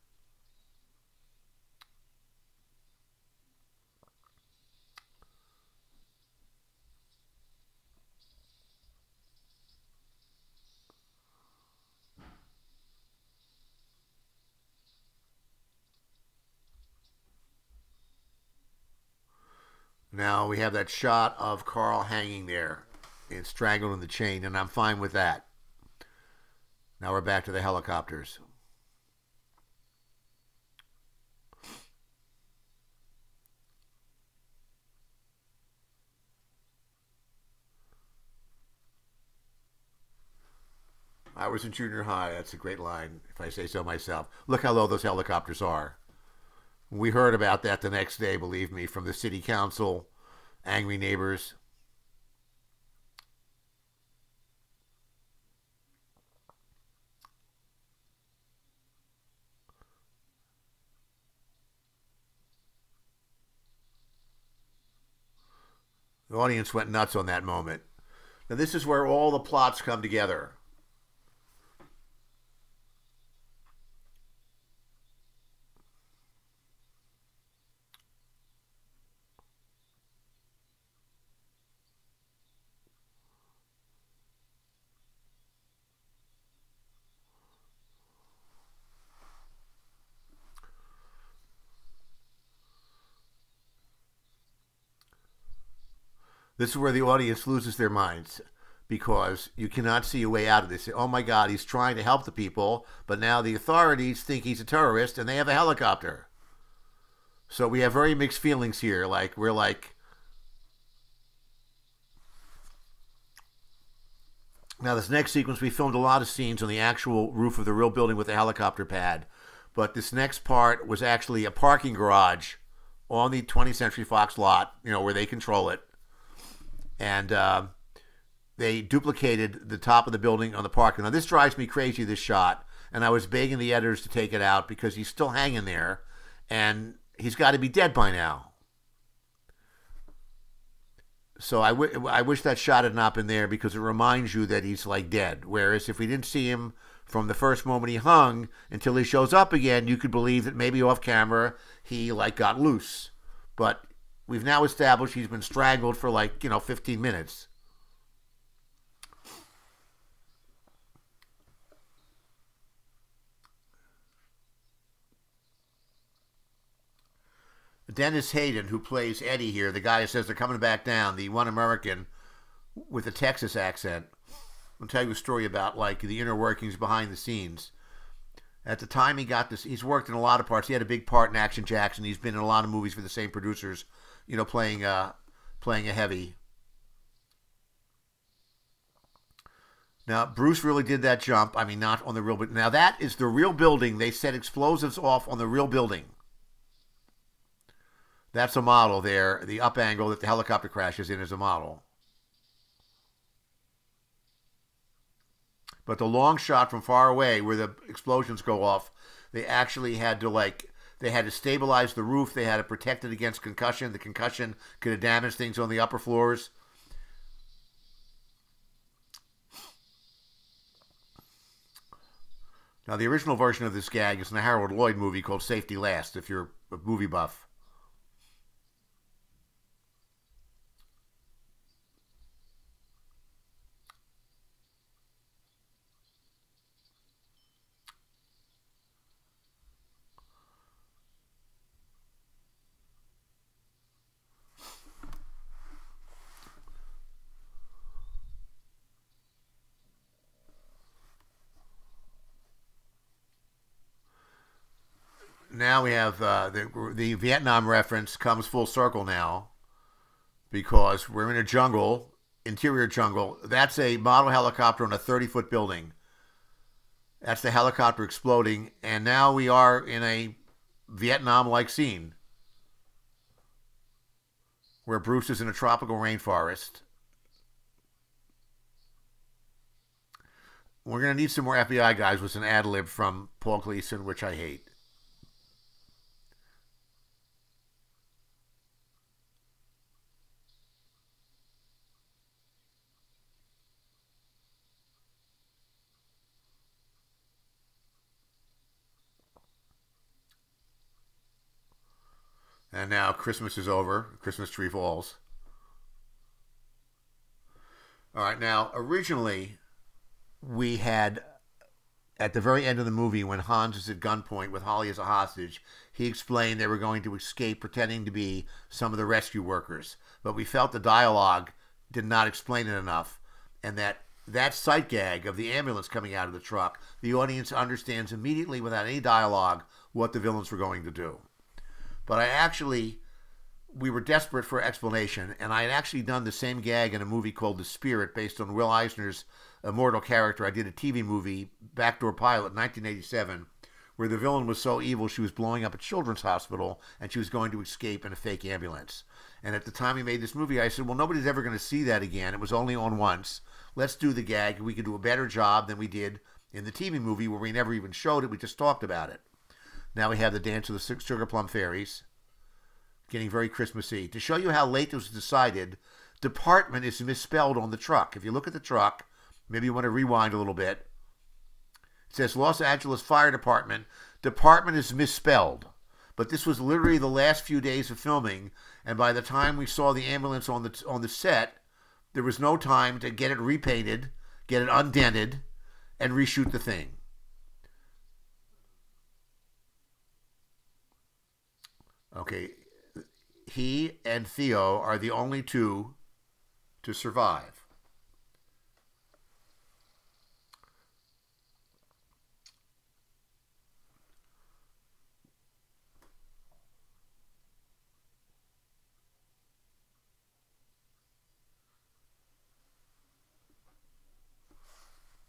Now we have that shot of Carl hanging there and strangled in the chain, and I'm fine with that. Now we're back to the helicopters. I was in junior high. That's a great line, if I say so myself. Look how low those helicopters are. We heard about that the next day, believe me, from the city council, angry neighbors. The audience went nuts on that moment. Now this is where all the plots come together. This is where the audience loses their minds, because you cannot see a way out of this. Oh my God, he's trying to help the people, but now the authorities think he's a terrorist and they have a helicopter. So we have very mixed feelings here. We're like, now this next sequence, we filmed a lot of scenes on the actual roof of the real building with the helicopter pad. But this next part was actually a parking garage on the 20th Century Fox lot, where they control it. And they duplicated the top of the building on the parking. Now, this drives me crazy, this shot. And I was begging the editors to take it out because he's still hanging there. And he's got to be dead by now. So I wish that shot had not been there because it reminds you that he's like dead. Whereas if we didn't see him from the first moment he hung until he shows up again, you could believe that maybe off camera he like got loose. But we've now established he's been strangled for 15 minutes. Dennis Hayden, who plays Eddie here, the guy who says they're coming back down, the one American with a Texas accent. I'll tell you a story about the inner workings behind the scenes. At the time he got this, he's worked in a lot of parts. He had a big part in Action Jackson. He's been in a lot of movies for the same producers, playing a heavy. Now, Bruce really did that jump. I mean, not on the real building. Now, that is the real building. They set explosives off on the real building. That's a model there. The up angle that the helicopter crashes in is a model. But the long shot from far away where the explosions go off, they actually had to they had to stabilize the roof. They had to protect it against concussion. The concussion could have damaged things on the upper floors. Now, the original version of this gag is in a Harold Lloyd movie called Safety Last, if you're a movie buff. Now we have the Vietnam reference comes full circle now because we're in a jungle, interior jungle. That's a model helicopter on a 30-foot building. That's the helicopter exploding, and now we are in a Vietnam-like scene where Bruce is in a tropical rainforest. We're going to need some more FBI guys with an ad lib from Paul Gleason, which I hate. And now Christmas is over. Christmas tree falls. All right, now originally we had, at the very end of the movie when Hans is at gunpoint with Holly as a hostage, he explained they were going to escape pretending to be some of the rescue workers. But we felt the dialogue did not explain it enough, and that sight gag of the ambulance coming out of the truck, the audience understands immediately without any dialogue what the villains were going to do. But we were desperate for explanation, and I had actually done the same gag in a movie called The Spirit, based on Will Eisner's immortal character. I did a TV movie, Backdoor Pilot, 1987, where the villain was so evil she was blowing up a children's hospital, and she was going to escape in a fake ambulance. And at the time we made this movie, I said, well, nobody's ever going to see that again. It was only on once. Let's do the gag. We could do a better job than we did in the TV movie, where we never even showed it. We just talked about it. Now we have the Dance of the Sugar Plum Fairies, getting very Christmassy. To show you how late this was decided, department is misspelled on the truck. If you look at the truck, maybe you want to rewind a little bit. It says Los Angeles Fire Department. Department is misspelled. But this was literally the last few days of filming, and by the time we saw the ambulance on the set, there was no time to get it repainted, get it undented, and reshoot the thing. Okay, he and Theo are the only two to survive.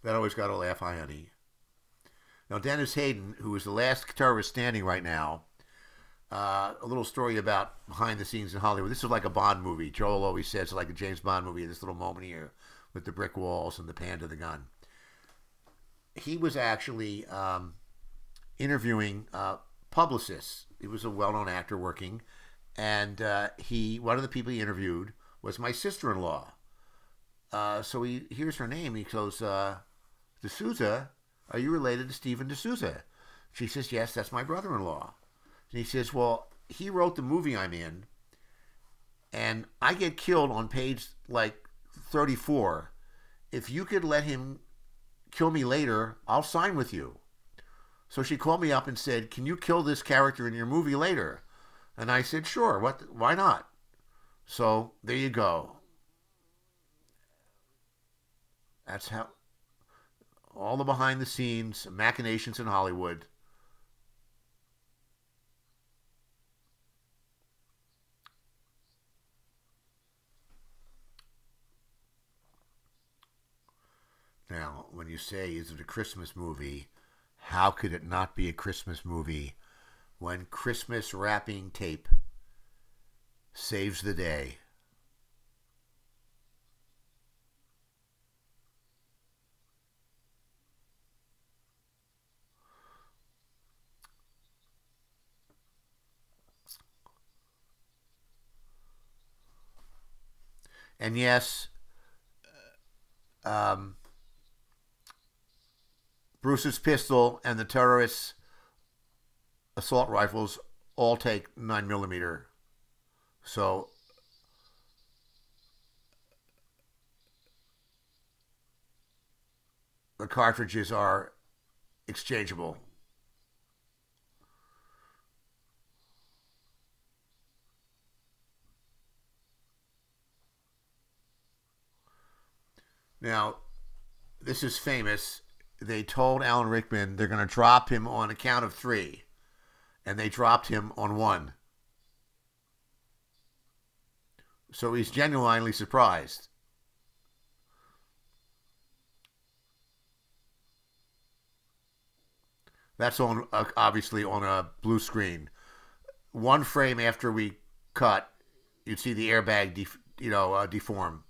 That always got a laugh, hi honey. Now Dennis Hayden, who is the last terrorist standing right now, a little story about behind the scenes in Hollywood. This is like a Bond movie. Joel always says it's like a James Bond movie. This little moment here with the brick walls and the pan to the gun. He was actually interviewing publicists. He was a well-known actor working, and one of the people he interviewed was my sister-in-law. So he hears her name. He goes, Souza, are you related to Stephen Souza? She says, yes, that's my brother-in-law. And he says, well, he wrote the movie I'm in, and I get killed on page, like, 34. If you could let him kill me later, I'll sign with you. So she called me up and said, can you kill this character in your movie later? And I said, sure, why not? So there you go. That's how all the behind the scenes machinations in Hollywood. Now, when you say, is it a Christmas movie? How could it not be a Christmas movie when Christmas wrapping tape saves the day? And yes, Bruce's pistol and the terrorists' assault rifles all take 9mm. So the cartridges are exchangeable. Now, this is famous. They told Alan Rickman they're going to drop him on a count of 3, and they dropped him on 1. So he's genuinely surprised. That's on obviously on a blue screen. One frame after we cut, you'd see the airbag deform.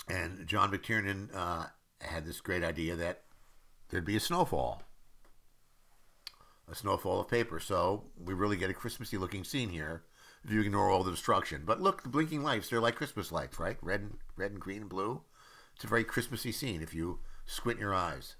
And John McTiernan had this great idea that there'd be a snowfall of paper. So we really get a Christmassy looking scene here if you ignore all the destruction. But look, the blinking lights, they're like Christmas lights, right? Red and green and blue. It's a very Christmassy scene if you squint your eyes.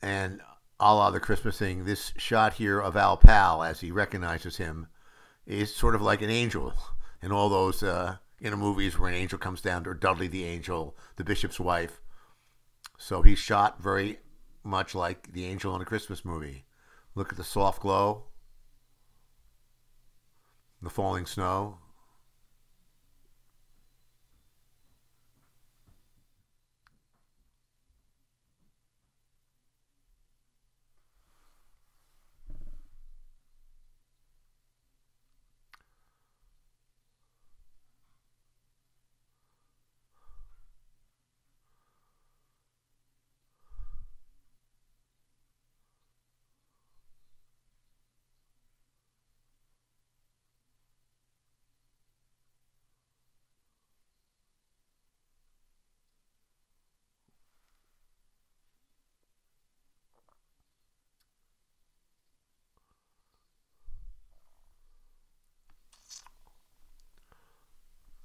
And a la the Christmas thing, this shot here of Al Pal as he recognizes him is sort of like an angel in all those movies where an angel comes down, or Dudley the angel, the bishop's wife. So he's shot very much like the angel in a Christmas movie. Look at the soft glow, the falling snow.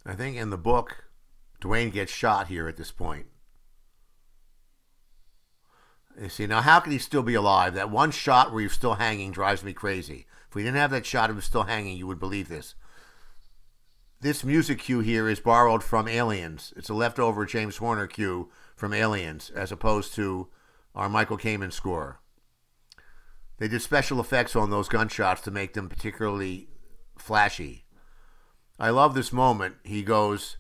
I think in the book, Dwayne gets shot here at this point. You see, now how can he still be alive? That one shot where he's still hanging drives me crazy. If we didn't have that shot of him still hanging, you would believe this. This music cue here is borrowed from Aliens. It's a leftover James Horner cue from Aliens, as opposed to our Michael Kamen score. They did special effects on those gunshots to make them particularly flashy. I love this moment. He goes,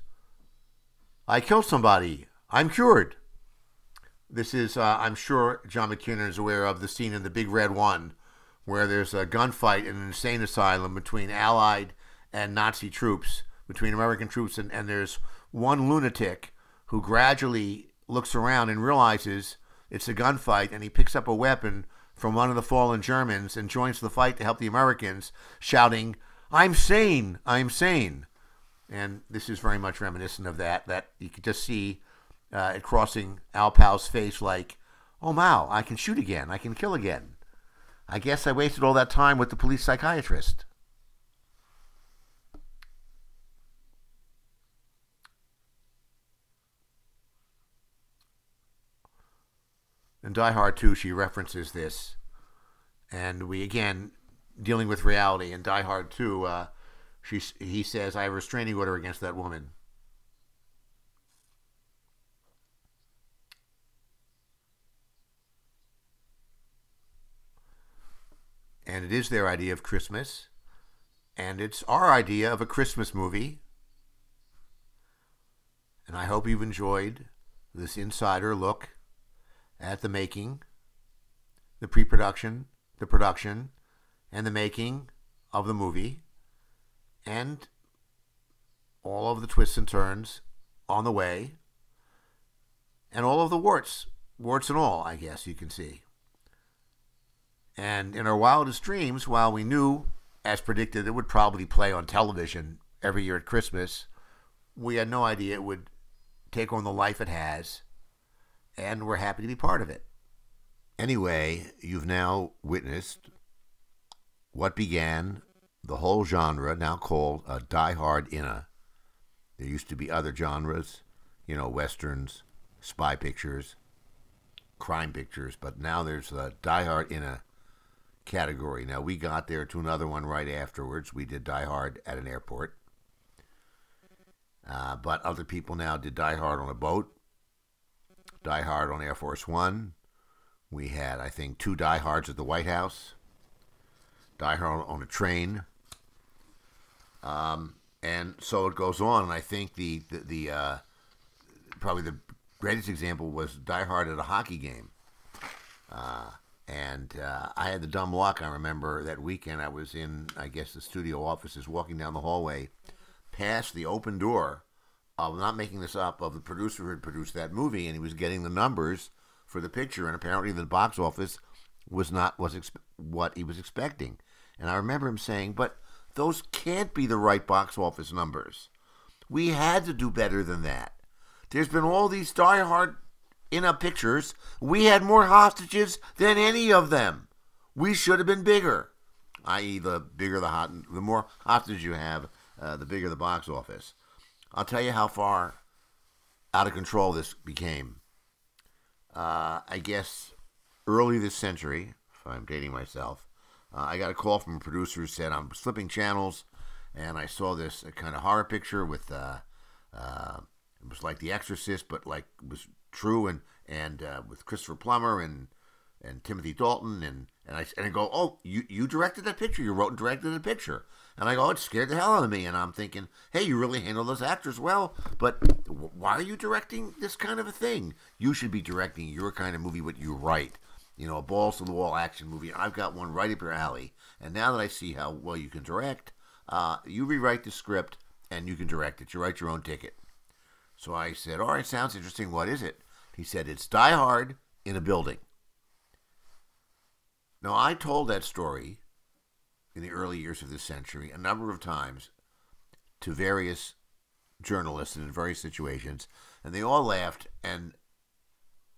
"I killed somebody. I'm cured." This is, I'm sure John McTiernan is aware of the scene in The Big Red One, where there's a gunfight in an insane asylum between Allied and Nazi troops, between American troops, and there's one lunatic who gradually looks around and realizes it's a gunfight, and he picks up a weapon from one of the fallen Germans and joins the fight to help the Americans, shouting, "I'm sane, I'm sane." And this is very much reminiscent of that you could just see it crossing Al Powell's face like, "Oh, wow, I can shoot again, I can kill again. I guess I wasted all that time with the police psychiatrist." In Die Hard 2, she references this. And we, again, dealing with reality. In Die Hard 2, he says, "I have a restraining order against that woman." And it is their idea of Christmas. And it's our idea of a Christmas movie. And I hope you've enjoyed this insider look at the making, the pre-production, the production, and the making of the movie, and all of the twists and turns on the way, and all of the warts and all, I guess you can see. And in our wildest dreams, while we knew, as predicted, it would probably play on television every year at Christmas, we had no idea it would take on the life it has, and we're happy to be part of it. Anyway, you've now witnessed what began the whole genre, now called a Die Hard Inna. There used to be other genres, westerns, spy pictures, crime pictures, but now there's a Die Hard Inna category. Now, we got there to another one right afterwards. We did Die Hard at an airport. But other people now did Die Hard on a boat, Die Hard on Air Force One. We had, I think, 2 Die Hards at the White House. Die Hard on a train. And so it goes on. And I think the probably the greatest example was Die Hard at a hockey game. And I had the dumb luck. I remember that weekend I was in, I guess, the studio offices, walking down the hallway past the open door. I'm not making this up, of the producer who had produced that movie, and he was getting the numbers for the picture, and apparently the box office was not what he was expecting. And I remember him saying, "But those can't be the right box office numbers. We had to do better than that. There's been all these Die Hard Inna pictures. We had more hostages than any of them. We should have been bigger." I.e., the bigger the more hostages you have, the bigger the box office. I'll tell you how far out of control this became. I guess early this century, if I'm dating myself, I got a call from a producer who said, "I'm flipping channels, and I saw this kind of horror picture with, it was like The Exorcist, but like it was true, and with Christopher Plummer and Timothy Dalton, and I go, "Oh, you directed that picture? You wrote and directed the picture?" And I go, "It scared the hell out of me." And I'm thinking, "Hey, you really handle those actors well, but why are you directing this kind of a thing? You should be directing your kind of movie, what you write. A balls-to-the-wall action movie. I've got one right up your alley. And now that I see how well you can direct, you rewrite the script, and you can direct it. You write your own ticket." So I said, "All right, sounds interesting. What is it?" He said, "It's Die Hard in a building." Now, I told that story in the early years of this century a number of times to various journalists in various situations, and they all laughed, and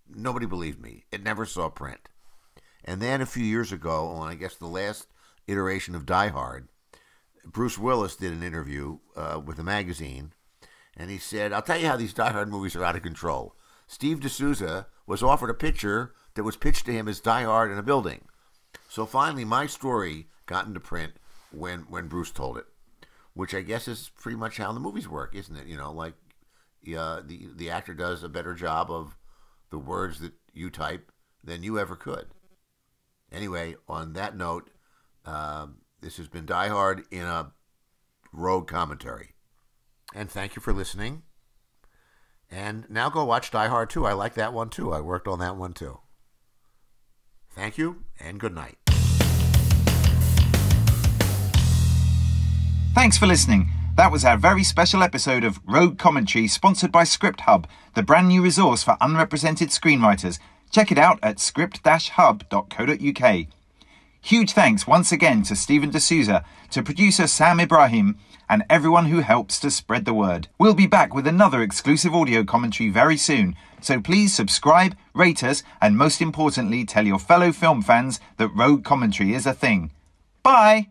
nobody believed me. It never saw print. And then a few years ago, on I guess the last iteration of Die Hard, Bruce Willis did an interview with a magazine, and he said, "I'll tell you how these Die Hard movies are out of control. Steve Souza was offered a picture that was pitched to him as Die Hard in a building." So finally, my story got into print when Bruce told it. which I guess is pretty much how the movies work, isn't it? You know, like the actor does a better job of the words that you type than you ever could. Anyway, on that note, this has been Die Hard in a Rogue commentary. And thank you for listening. And now go watch Die Hard 2. I like that one too. I worked on that one too. Thank you, and good night. Thanks for listening. That was our very special episode of Rogue Commentary, sponsored by Script Hub, the brand new resource for unrepresented screenwriters. Check it out at script-hub.co.uk. Huge thanks once again to Stephen de Souza, to producer Sam Ibrahim, and everyone who helps to spread the word. We'll be back with another exclusive audio commentary very soon, so please subscribe, rate us, and most importantly, tell your fellow film fans that Rogue Commentary is a thing. Bye!